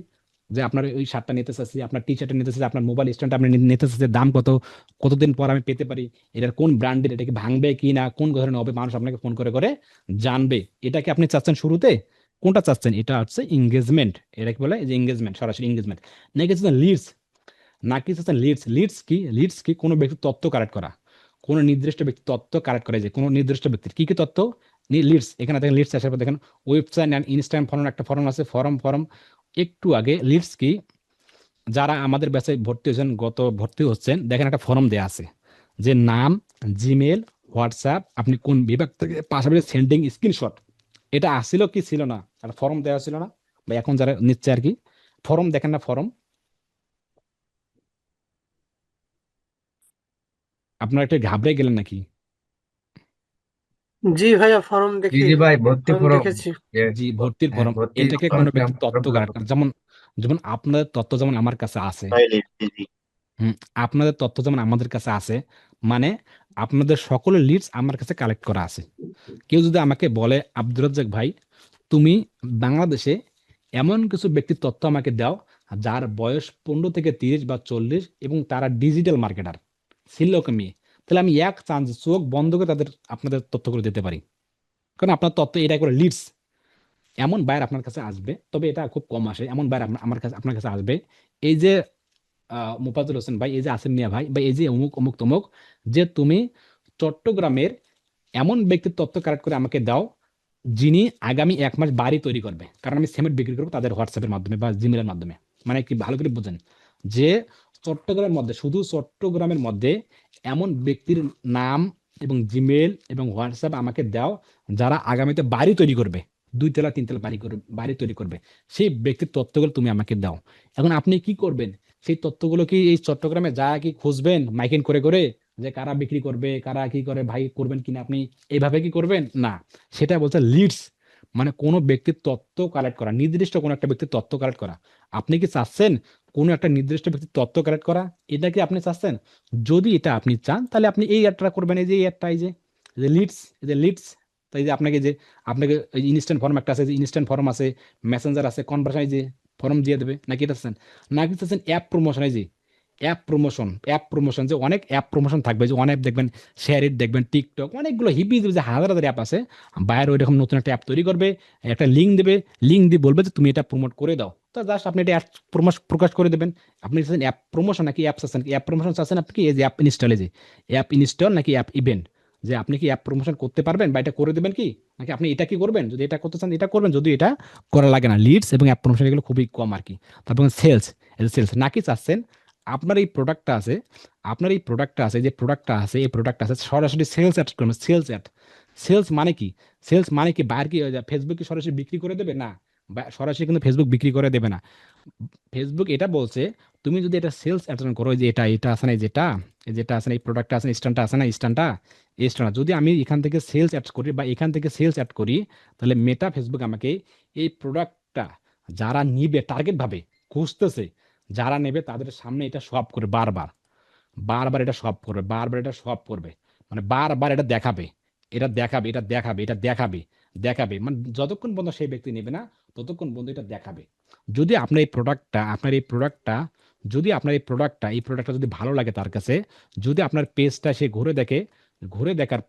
যে আপনার ওই শার্টটা নিতে চাচ্ছি, আপনার টি শার্টটা নিতে চাচ্ছি, আপনার মোবাইল স্ট্যান্ডটা আপনি নিতে চাচ্ছি, দাম কত, কতদিন পর আমি পেতে পারি, এটার কোন ব্র্যান্ডের, এটা কি ভাঙবে কি না, কোন ধরনের হবে, মানুষ আপনাকে ফোন করে করে জানবে। এটা কি আপনি চাচ্ছেন শুরুতে? কোনটা চাচ্ছেন? এটা হচ্ছে এঙ্গেজমেন্ট। এটা কি বলে যে এঙ্গেজমেন্ট, সরাসরি এঙ্গেজমেন্ট। নাকি চাচ্ছেন লিডস, লিডস কি কোনো ব্যক্তির তথ্য কালেক্ট করা, কোনো নির্দিষ্ট ব্যক্তির তথ্য কালেক্ট করা, যে কোনো নির্দিষ্ট ব্যক্তির কি কি তথ্য, লিডস। এখানে দেখেন লিডস আসার পর দেখেন ওয়েবসাইট অ্যান্ড ইনস্ট্যান্ট ফর্ম, একটা ফর্ম আছে, ফর্ম একটু আগে। লিডস কি, যারা আমাদের ব্যাচে ভর্তি হচ্ছেন, দেখেন একটা ফর্ম দেয়া আছে, যে নাম, জিমেল, হোয়াটসঅ্যাপ, আপনি কোন বিভাগ থেকে, পাশাপাশি সেন্ডিং স্ক্রিনশট। এটা আসছিল কি ছিল না, একটা ফর্ম দেওয়া ছিল না, বা এখন যারা নিচ্ছে আর কি, ফর্ম দেখেন না, ফর্ম। আপনারা একটু ঘাবড়ে গেলেন নাকি? জি ভাইয়া, ফর্ম জি দেখি। জি ভাই, ভর্তি ফর্ম ফরম। দেখেছি। জি, ভর্তির হ্যাঁ, ফরম। ভর্তি এটাকে ফরম কোনো ব্যক্তি তথ্য ফর্মগুলো। কালেক্ট করে, যেমন যেমন আপনাদের তথ্য যেমন আমার কাছে আছে, তাইলে জি জি। হুম, আপনাদের তথ্য যেমন আমাদের কাছে আছে, মানে আপনাদের সকলের লিডস আমার কাছে কালেক্ট করা আছে। কেউ যদি আমাকে বলে আব্দুর রাজ্জাক ভাই, তুমি বাংলাদেশে এমন কিছু ব্যক্তির তথ্য আমাকে দাও যার বয়স 15 থেকে 30 বা 40 এবং তারা ডিজিটাল মার্কেটার, সিল্লকে মেয়ে, তাহলে আমি এক চান্স চোখ বন্ধ করে তাদের আপনাদের তথ্যগুলো দিতে পারি। কারণ আপনার তথ্য এটা করে লিডস, এমন বায়ার আপনার কাছে আসবে, তবে এটা খুব কম আসে, এমন বায়ার আমার কাছে, আপনার কাছে আসবে। এই যে মোফাজ্জল হোসেন ভাই, এই যে আসিম মিয়া ভাই, বা এই যে অমুক অমুক তমুক, যে তুমি চট্টগ্রামের এমন ব্যক্তির তথ্য কালেক্ট করে আমাকে দাও যিনি আগামী 1 মাস বাড়ি তৈরি করবে, কারণ আমি সিমেন্ট বিক্রি করবো তাদের হোয়াটসঅ্যাপের মাধ্যমে বা জিমেলের মাধ্যমে। মানে কি, ভালো করে বুঝেন, যে চট্টগ্রামের মধ্যে, শুধু চট্টগ্রামের মধ্যে এমন ব্যক্তির নাম এবং জিমেল এবং হোয়াটসঅ্যাপ আমাকে দাও যারা আগামীতে বাড়ি তৈরি করবে, 2 তলা 3 তলা বাড়ি তৈরি করবে, সেই ব্যক্তির তথ্যগুলো তুমি আমাকে দাও। এখন আপনি কি করবেন? সেই তথ্যগুলো কি এই চট্টগ্রামে যা কি খুঁজবেন মাইকিং করে করে, যে কারা বিক্রি করবে, কারা কি করে, ভাই করবেন কিনা আপনি, এইভাবে কি করবেন না। সেটা বলছে লিডস, মানে কোনো ব্যক্তির তথ্য কালেক্ট করা, নির্দিষ্ট কোনো একটা ব্যক্তির তথ্য কালেক্ট করা। আপনি কি চাচ্ছেন কোনো একটা নির্দিষ্ট ব্যক্তির তথ্য কালেক্ট করা? এটা কি আপনি চাচ্ছেন? যদি এটা আপনি চান তাহলে আপনি এই অ্যাডটা করবেন, এই যে এই অ্যাডটা, এই যে লিডস। তাই যে আপনাকে ইনস্ট্যান্ট ফর্ম একটা আছে, যে ইনস্ট্যান্ট ফর্ম আছে, মেসেঞ্জার আছে, কনভার্সন, যে ফর্ম দিয়ে দেবে। নাকি এটা চাচ্ছেন? নাকি চাচ্ছেন অ্যাপ প্রমোশন? এই যে অ্যাপ প্রমোশন, যে অনেক অ্যাপ প্রমোশন থাকবে, যে অনেক দেখবেন, শেয়ার ইট দেখবেন, টিকটক, অনেকগুলো হিপি যে হাজার হাজার অ্যাপ আছে, বাইরে ওইরকম নতুন একটা অ্যাপ তৈরি করবে, একটা লিঙ্ক দেবে, লিঙ্ক দিয়ে বলবে যে তুমি এটা প্রমোট করে দাও, তো জাস্ট আপনি এটা অ্যাড প্রকাশ করে দেবেন। আপনি চাচ্ছেন অ্যাপ প্রমোশন নাকি অ্যাপ চাচ্ছেন? অ্যাপ প্রমোশন চাচ্ছেন আপনি কি, এই যে অ্যাপ ইনস্টল নাকি অ্যাপ ইভেন্ট, যে আপনি কি অ্যাপ প্রমোশন করতে পারবেন বা এটা করে দেবেন কি, নাকি আপনি এটা কি করবেন? যদি এটা করতে চান এটা করবেন, যদি এটা করা লাগে না। লিডস এবং অ্যাপ প্রমোশন এগুলো খুবই কম আর কি। তারপর সেলস নাকি চাচ্ছেন আপনার এই প্রোডাক্টটা আছে, এই প্রোডাক্টটা আছে সরাসরি সেলস অ্যাড করবেন, সেলস মানে কি, বাইরে কি ফেসবুক কি সরাসরি বিক্রি করে দেবে না, বা সরাসরি কিন্তু ফেসবুক বিক্রি করে দেবে না। ফেসবুক এটা বলছে, তুমি যদি এটা সেলস অ্যাটেন্ড করো, যে এটা আছে না, যেটা আছে না, এই প্রোডাক্টটা আছে না, স্ট্যান্ডটা আছে না, স্ট্যান্ডটা যদি আমি এখান থেকে সেলস অ্যাড করি বা এখান থেকে সেলস অ্যাড করি, তাহলে মেটা ফেসবুক আমাকে এই প্রোডাক্টটা যারা নিবে, টার্গেট ভাবে খুঁজতেছে, যারা নেবে তাদের সামনে এটা শো আপ করে, বারবার বারবার এটা শো আপ করবে, মানে বারবার এটা দেখাবে, দেখাবে, মানে যতক্ষণ পর্যন্ত সেই ব্যক্তি নেবে না ততক্ষণ পর্যন্ত এটা দেখাবে। যদি আপনার এই প্রোডাক্টটা যদি আপনার এই প্রোডাক্টটা যদি ভালো লাগে তার কাছে, যদি আপনার পেজটা সে ঘুরে দেখার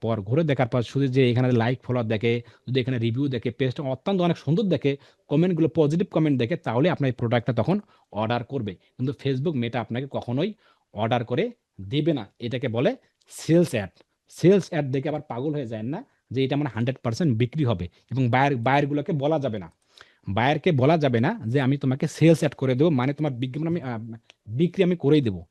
পর শুধু যে এখানে লাইক ফলোয়ার দেখে, যদি এখানে রিভিউ দেখে, পেজটা অত্যন্ত অনেক সুন্দর দেখে, কমেন্টগুলো পজিটিভ কমেন্ট দেখে, তাহলে আপনার এই প্রোডাক্টটা তখন অর্ডার করবে। কিন্তু ফেসবুক মেটা আপনাকে কখনোই অর্ডার করে দেবে না। এটাকে বলে সেলস অ্যাড। সেলস অ্যাড দেখে আবার পাগল হয়ে যায় না যে এটা আমার 100% বিক্রি হবে। এবং বায়ারগুলোকে বলা যাবে না, বায়ারকে বলা যাবে না যে আমি তোমাকে সেলস অ্যাড করে দেবো, মানে তোমার বিজ্ঞাপন আমি বিক্রি আমি করেই দেবো।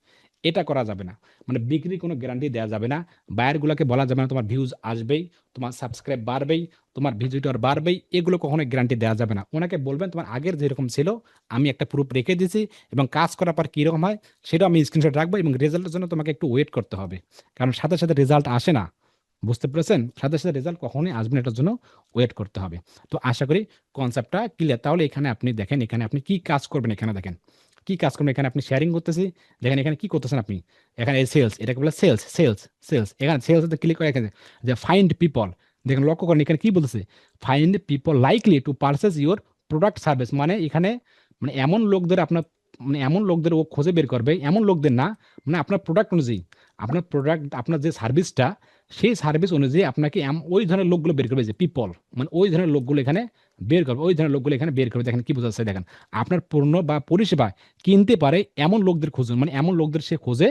এটা করা যাবে না, মানে বিক্রি কোনো গ্যারান্টি দেওয়া যাবে না। বায়ারগুলোকে বলা যাবে না তোমার ভিউজ আসবেই, তোমার সাবস্ক্রাইব বাড়বেই, তোমার ভিজিটর বাড়বেই, এগুলো কখনো গ্যারান্টি দেওয়া যাবে না। ওনাকে বলবেন তোমার আগের যেরকম ছিল আমি একটা প্রুফ রেখে দিয়েছি, এবং কাজ করার পর কীরকম হয় সেটা আমি স্ক্রিনশট রাখবো, এবং রেজাল্টের জন্য তোমাকে একটু ওয়েট করতে হবে, কারণ সাথে সাথে রেজাল্ট আসে না। বুঝতে পেরেছেন? সাথে সাথে রেজাল্ট কখনোই আসবে না, এটার জন্য ওয়েট করতে হবে। তো আশা করি কনসেপ্টটা ক্লিয়ার। তাহলে এখানে আপনি দেখেন, এখানে আপনি কি কাজ করবেন, এখানে দেখেন কি কাজ করবেন। এখানে আপনি শেয়ারিং করতেছি, দেখেন এখানে কি করতেছেন আপনি। এখানে সেলস, এটাকে বলে সেলস, সেলস, সেলস। এখানে সেলস ক্লিক করে এখানে যে ফাইন্ড পিপল, দেখেন লক্ষ্য করেন এখানে কি বলতেছে, find people likely to purchase your product service. মানে এখানে মানে এমন লোকদের আপনার, মানে এমন লোকদের ও খুঁজে বের করবে, এমন লোকদের না, মানে আপনার প্রোডাক্ট অনুযায়ী, আপনার প্রোডাক্ট, আপনার যে সার্ভিসটা, সেই সার্ভিস অনুযায়ী আপনাকে ওই ধরনের লোকগুলো বের করবে, যে পিপল, মানে ওই ধরনের লোকগুলো এখানে বের করবে, ওই ধরনের লোকগুলো এখানে বের করবে। দেখেন কি বোঝাচ্ছে, দেখেন আপনার পণ্য বা পরিষেবা কিনতে পারে এমন লোকদের খুঁজুন, মানে এমন লোকদের সে খোঁজে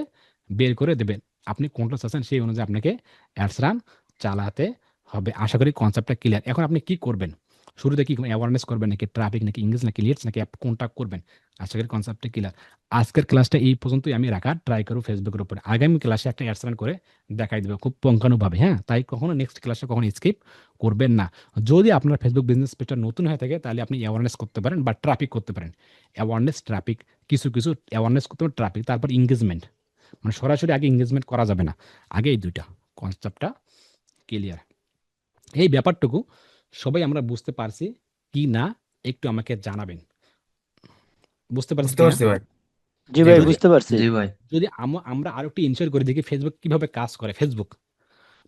বের করে দেবেন। আপনি কোনটা চাচ্ছেন সেই অনুযায়ী আপনাকে অ্যাডস রান চালাতে হবে। আশা করি কনসেপ্টটা ক্লিয়ার। এখন আপনি কি করবেন, শুরুতে কি অ্যাওয়ারনেস করবেন, নাকি ট্রাফিক, নাকি ইংলিশ, নাকি লিডস, নাকি কোনটা করবেন? আশা করি কনসেপ্টটা ক্লিয়ার। আজকের ক্লাসটা এই পর্যন্তই আমি রাখার ট্রাই করব ফেসবুকের উপরে। আগামী ক্লাসে একটা অ্যাডস রান করে দেখাই দেবে খুব পুঙ্খানুভাবে, হ্যাঁ? তাই কখনো নেক্সট ক্লাসে কখনো স্কিপ করবেন না। যদি আপনার ফেসবুক বিজনেস পেজটা নতুন হয়ে থাকে, তাহলে আপনি অ্যাওয়ারনেস করতে পারেন বা ট্রাফিক করতে পারেন। অ্যাওয়ারনেস, ট্রাফিক, কিছু কিছু অ্যাওয়ারনেস করতে পারেন, ট্রাফিক, তারপর এঙ্গেজমেন্ট। মানে সরাসরি আগে এঙ্গেজমেন্ট করা যাবে না, আগে এই দুইটা কনসেপ্টটা ক্লিয়ার। এই ব্যাপারটুকু সবাই আমরা বুঝতে পারছি কি না, একটু আমাকে জানাবেন। বুঝতে পারছি বুঝতে কিনা? পারছি ভাই। জি জি ভাই ভাই। বুঝতে পারছি। জি ভাই। যদি আমরা আরো একটু ইনশিওর করে দেখি ফেসবুক কিভাবে কাজ করে।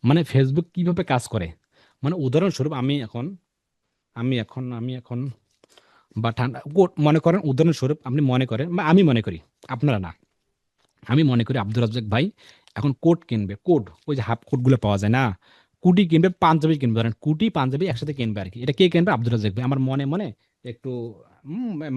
মানে ফেসবুক কিভাবে কাজ করে, মানে উদাহরণস্বরূপ আমি এখন বা ঠান্ডা মনে করেন, উদাহরণস্বরূপ আপনি মনে করেন বা আমি মনে করি, আপনারা না, আমি মনে করি আব্দুর রাজ্জাক ভাই এখন কোট কিনবে, কোট, ওই যে হাফ কোটগুলো পাওয়া যায় না, কুটি কিনবে, পাঞ্জাবি কিনবে, ধরেন কুটি পাঞ্জাবি একসাথে কিনবে আর কি। এটা কে কিনবে? আব্দুর রাজ্জাক ভাই। আমার মনে মনে একটু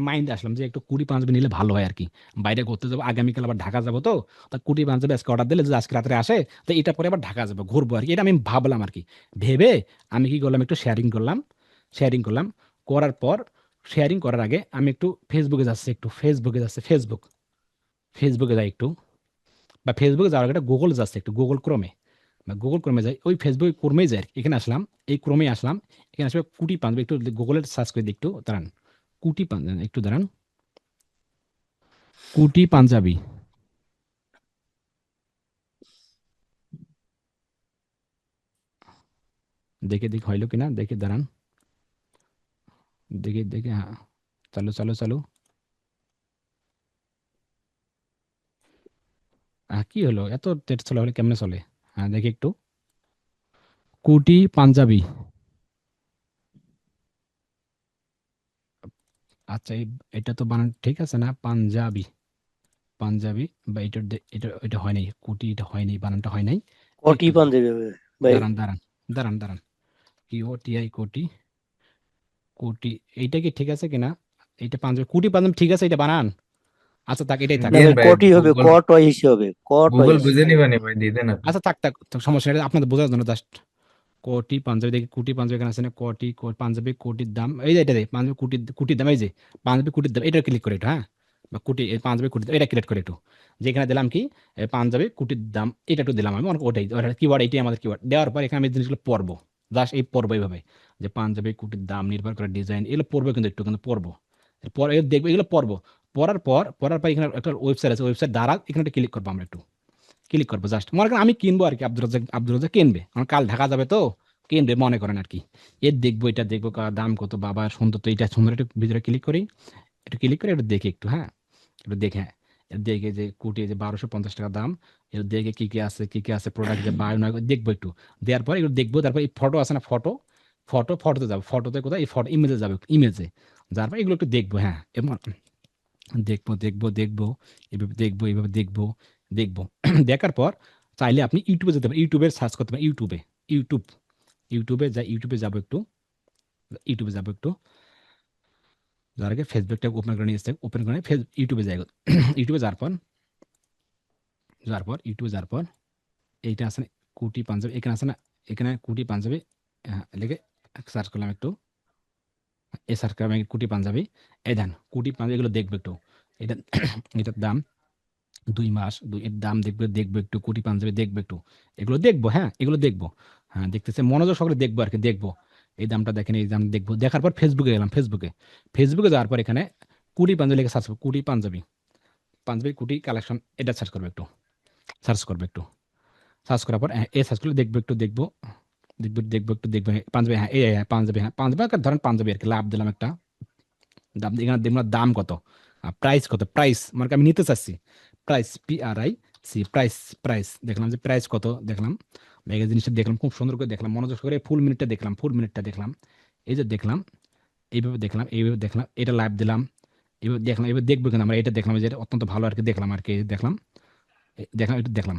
মাইন্ড আসলাম যে একটু কুটি পাঞ্জাবি নিলে ভালো হয় আর কি। বাইরে ঘুরতে যাবো, আগামীকাল আবার ঢাকা যাবো, তো তা কুটি পাঞ্জাবি আজকে অর্ডার দিলে যদি আজকে রাত্রে আসে, তো এটা পরে আবার ঢাকা যাবো, ঘুরবো আর কি। এটা আমি ভাবলাম আর কি। ভেবে আমি কি করলাম, একটু শেয়ারিং করলাম, করার পর শেয়ারিং করার আগে আমি একটু ফেসবুকে যাচ্ছে, ফেসবুকে যাই একটু, বা ফেসবুকে যাওয়ার আগে একটা গুগল যাচ্ছে, একটু গুগল ক্রমে যাই, ওই ফেসবুক ক্রমেই যাই আর কি। এখানে আসলাম, এই ক্রমেই আসলাম, এখানে আসলে কুটি পাঞ্জাবি, একটু গুগলের সার্চ করে দিই, একটু দাঁড়ান, কুটি পাঞ্জাবি, একটু দাঁড়ান, কুটি পাঞ্জাবি, দেখে দেখি হইলো কিনা, দেখে দাঁড়ান, দেখে হ্যাঁ, চালু। কি হলো, এত নেট চলে হলে কেমনে চলে? হ্যাঁ দেখি একটু, কুটি পাঞ্জাবি। আচ্ছা এটা তো বানান ঠিক আছে না? পাঞ্জাবি বা এটা হয় নাই, কুটি, এটা হয় নাই, বানানটা হয় নাই। কোটি একটু পাঞ্জাবি হবে ভাই। দাঁড়ান, কিওটিআই, কোটি, এইটা কি ঠিক আছে কিনা? এইটা পাঞ্জাবি, কুটি পাঞ্জাবি ঠিক আছে, এটা বানান। আচ্ছা থাক, এটাই থাক। না দিন ভাই, ভাই, কোটি হবে, গুগল কট ওয়াইস হবে, কট গুগল ওয়াইস। বুঝে নিবানি ভাই, দিয়ে দেন আপনি। আচ্ছা থাক, তো সমস্যা নেই, আপনাদের বোঝার জন্য জাস্ট। কোটি পাঞ্জাবি, দেখি কুটি পাঞ্জাবি এখানে আছে না? পাঞ্জাবি কোটির দাম, এই যে এটা দেখ, পাঞ্জাবি কুটির দাম, এই যে পাঞ্জাবি কুটির দাম, এটা ক্লিক করে একটু, হ্যাঁ, বা কুটি, এই পাঞ্জাবি কুটির দাম, এটা ক্লিক করে একটু, যেখানে দিলাম কি পাঞ্জাবি কুটির দাম, এটা একটু দিলাম আমি, অনেক ওটাই কিওয়ার্ড, এটাই আমাদের কিওয়ার্ড। দেওয়ার পর এখানে আমি জিনিসগুলো পড়বো, জাস্ট এই পড়বো এইভাবে, যে পাঞ্জাবি কুটির দাম নির্ভর করে ডিজাইন, এগুলো পড়বো, কিন্তু পড়বো, এরপর দেখবো, এগুলো পড়বো। পড়ার পর এখানে একটা ওয়েবসাইট আছে, ওয়েবসাইট দ্বারা এখানে একটা ক্লিক করবো, আমরা একটু ক্লিক করবো, জাস্ট মনে করেন আমি কিনবো আর কি, আব্দুর রাজ্জাক কিনবে, আমার কাল ঢাকা যাবে, তো কিনবে মনে করেন আর কি। দেখবো, এটা দেখবো, দাম কত, বাবা সুন্দর, তো এটা সুন্দর, একটু ভিতরে ক্লিক করি, একটু ক্লিক করে একটু দেখি একটু, হ্যাঁ, একটু দেখে, হ্যাঁ, দেখে যে কুটি, যে 1250 টাকা দাম, একটু দেখে কি কি আছে প্রোডাক্ট, যে বায়ো নয়, দেখবো একটু। দেওয়ার পর এগুলো দেখবো, তারপর এই ফটো আছে না, ফটোতে যাবো, ফটোতে কোথায়, এই ফটো ইমেজে যাবে, ইমেজে যাওয়ার পর এগুলো একটু দেখবো, হ্যাঁ, এবং দেখবো দেখবো দেখবো, এভাবে দেখবো, এভাবে দেখবো, দেখবো। দেখার পর চাইলে আপনি ইউটিউবে যেতে পারেন, ইউটিউবে সার্চ করতে পারেন, ইউটিউবে, ইউটিউব, ইউটিউবে যাবো একটু, ইউটিউবে যাবো একটু, যার আগে ফেসবুকটা ওপেন করে নিয়ে ওপেন করে ইউটিউবে যাই। ইউটিউবে ইউটিউবে যাওয়ার পর এইটা আছে না, কুটি পাঞ্জাবি, এখানে আছে না, এখানে কুটি পাঞ্জাবি, লিখে সার্চ করলাম একটু, এই সার্চ করলাম কুটি পাঞ্জাবি, এই দেন কুটি পাঞ্জাবি, এগুলো দেখবো একটু। এটা এটার দাম 2 মাস, এর দাম দেখবো একটু, কুটি পাঞ্জাবি দেখবো একটু, এগুলো দেখবো, হ্যাঁ এগুলো দেখবো, হ্যাঁ দেখতেছে মনোযোগ সহকারে দেখবো আর কি, দেখবো। এই দামটা দেখেন, এই দাম দেখবো, দেখার পর ফেসবুকে গেলাম, ফেসবুকে যাওয়ার পর এখানে কুটি পাঞ্জাবি লিখে সার্চ করবো, কুটি পাঞ্জাবি, কুটি কালেকশন, এটা সার্চ করবো একটু, সার্চ করবো একটু, সার্চ করার পর এ সার্চ করলে দেখবো একটু, দেখবো একটু, দেখবো পাঞ্জাবি, হ্যাঁ এই হ্যাঁ পাঞ্জাবি, হ্যাঁ পাঞ্জাবি ধরেন পাঞ্জাবি আর কি, লাভ দিলাম একটা, দাম এখানে দেখলাম দাম কত, প্রাইস কত, প্রাইস মানে আমি নিতে চাচ্ছি, প্রাইস PRIC, প্রাইস দেখলাম যে প্রাইস কত, দেখলাম জিনিসটা দেখলাম, খুব সুন্দর করে দেখলাম, মনোযোগ করে ফুল মিনিটটা দেখলাম, এই যে দেখলাম, এইভাবে দেখলাম, এটা লাইভ দিলাম, এইভাবে দেখলাম, এবার দেখবো কিন্তু আমরা, এটা দেখলাম যে এটা অত্যন্ত ভালো আর কি, দেখলাম আর কি, দেখলাম, এটা দেখলাম,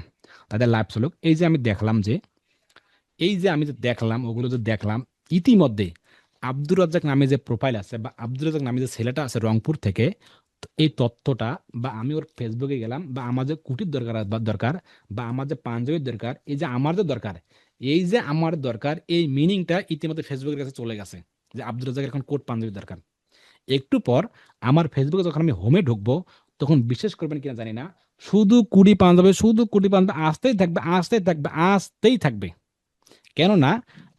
তাদের লাইভ চলুক। এই যে আমি যে দেখলাম, ওগুলো যে দেখলাম, ইতিমধ্যে আব্দুর রাজ্জাক নামে যে প্রোফাইল আছে, বা আব্দুর রাজ্জাক নামে যে ছেলেটা আছে রংপুর থেকে, তো এই তথ্যটা, বা আমি ওর ফেসবুকে গেলাম, বা আমার যে কুটির দরকার, বা আমার যে পাঞ্জাবির দরকার, এই যে আমার যে দরকার, এই মিনিংটা ইতিমধ্যে ফেসবুকের কাছে চলে গেছে, যে আব্দুর রাজ্জাকের এখন কোট পাঞ্জাবি দরকার। একটু পর আমার ফেসবুকে যখন আমি হোমে ঢুকবো, তখন বিশ্বাস করবেন কিনা জানি না, শুধু কুড়ি পাঞ্জাবি আসতেই থাকবে, আসতেই থাকবে, আসতেই থাকবে। কেননা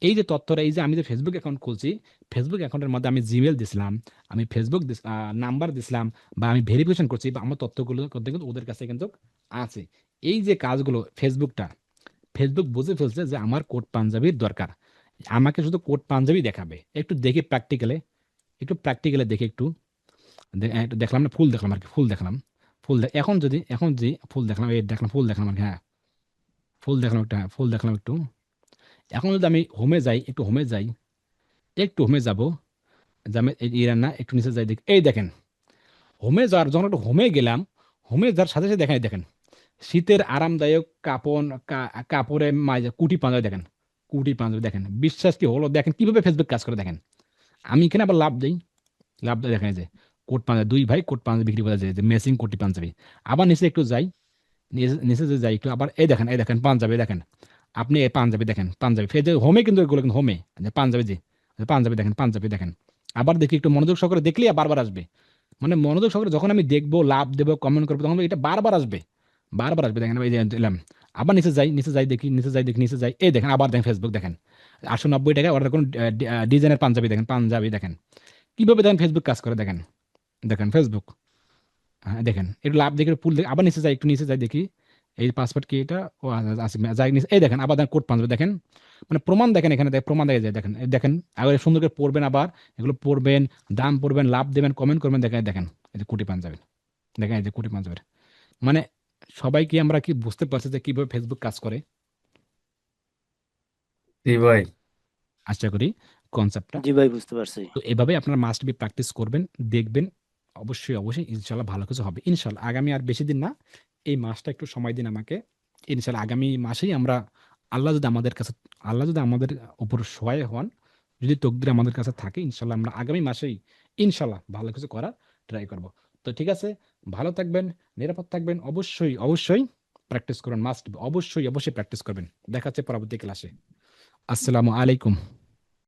এই যে তথ্যটা, এই যে আমি যে ফেসবুক অ্যাকাউন্ট খুলছি, ফেসবুক অ্যাকাউন্টের মধ্যে আমি জিমেল দিছিলাম, আমি ফেসবুক নাম্বার দিছিলাম, বা আমি ভেরিফিকেশন করছি, বা আমার তথ্যগুলো করতে কিন্তু ওদের কাছে কিন্তু আছে। এই যে কাজগুলো ফেসবুক বুঝে ফেলছে যে আমার কোট পাঞ্জাবির দরকার, আমাকে শুধু কোট পাঞ্জাবি দেখাবে। একটু দেখি প্র্যাকটিক্যালে দেখি একটু, একটু দেখলাম না, ফুল দেখলাম আর কি, এখন যদি ফুল দেখলাম, এই দেখলাম ফুল দেখলাম আর কি, হ্যাঁ ফুল দেখলাম একটু। এখন যদি আমি একটু হোমে যাব, ইরান না, একটু নিচে যাই, দেখি এই দেখেন, যখন একটু হোমে গেলাম, হোমে যাওয়ার সাথে সাথে দেখেন শীতের আরামদায়ক কাপড়ে মাঝে কুটি পাঞ্জাবি দেখেন, বিশ্বাস কি হলো, দেখেন কিভাবে ফেসবুক কাজ করে, দেখেন আমি এখানে আবার লাভ দেয়, দেখেন এই যে কোট পাঞ্জাবি, 2 ভাই কোট পাঞ্জাবি বিক্রি করে, যে মেসিং কোটি পাঞ্জাবি। আবার নিচে একটু যাই, নিচে যে যাই একটু, আবার এই দেখেন পাঞ্জাবি দেখেন, আপনি এই পাঞ্জাবি দেখেন, পাঞ্জাবি ফেজে হোমে, কিন্তু এগুলো কিন্তু হোমে, যে পাঞ্জাবি দেখেন। আবার দেখি, একটু মনোযোগ সহকারে দেখলেই বারবার আসবে, মানে মনোযোগ সহকারে যখন আমি দেখবো, লাভ দেবো, কমেন্ট করবো, তখন এটা বারবার আসবে, দেখেন এই যে দিলাম। আবার নিচে যাই, এই দেখেন, আবার দেখেন ফেসবুক দেখেন, 890 টাকায় অর্ডার করুন, ডিজাইনের পাঞ্জাবি দেখেন কিভাবে, দেখেন ফেসবুক কাজ করে, দেখেন ফেসবুক, হ্যাঁ দেখেন একটু লাভ দেখে ফুল দেখে, আবার নিচে যাই দেখি, এই পাসপোর্ট কি এটা, ও আছে, যাই নিচে, এই দেখেন আবার দেখেন কোড পাঞ্জাবি দেখেন, মানে প্রমাণ দেখেন, এখানে প্রমাণ দেখা যায়, দেখেন এই দেখেন, আবার সুন্দর করে পড়বেন, আবার এগুলো পড়বেন, দাম পড়বেন, লাভ দেবেন, কমেন্ট করবেন, দেখেন এই যে কোটি পাঞ্জাবি, দেখেন এই যে কোটি পাঞ্জাবির, মানে সবাই কি আমরা কি বুঝতে পারছি যে কিভাবে ফেসবুক কাজ করে? জি ভাই। আশা করি কনসেপ্টটা। জি ভাই, বুঝতে পারছি। তো এভাবে আপনারা মাস্ট বি প্র্যাকটিস করবেন, দেখবেন, অবশ্যই ইনশাল্লাহ ভালো কিছু হবে, ইনশাল্লাহ। আগামী আর বেশি দিন না, এই মাসটা একটু সময় দিন আমাকে, ইনশাল্লাহ আগামী মাসেই আমরা, আল্লাহ যদি আমাদের কাছে, আল্লাহ যদি আমাদের উপর সহায় হন, যদি তকদির আমাদের কাছে থাকে, ইনশাল্লাহ আমরা আগামী মাসেই ইনশাল্লাহ ভালো কিছু করার ট্রাই করব। তো ঠিক আছে, ভালো থাকবেন, নিরাপদ থাকবেন, অবশ্যই প্র্যাকটিস করুন, মাস্ট অবশ্যই প্র্যাকটিস করবেন। দেখা হচ্ছে পরবর্তী ক্লাসে। আসসালামু আলাইকুম।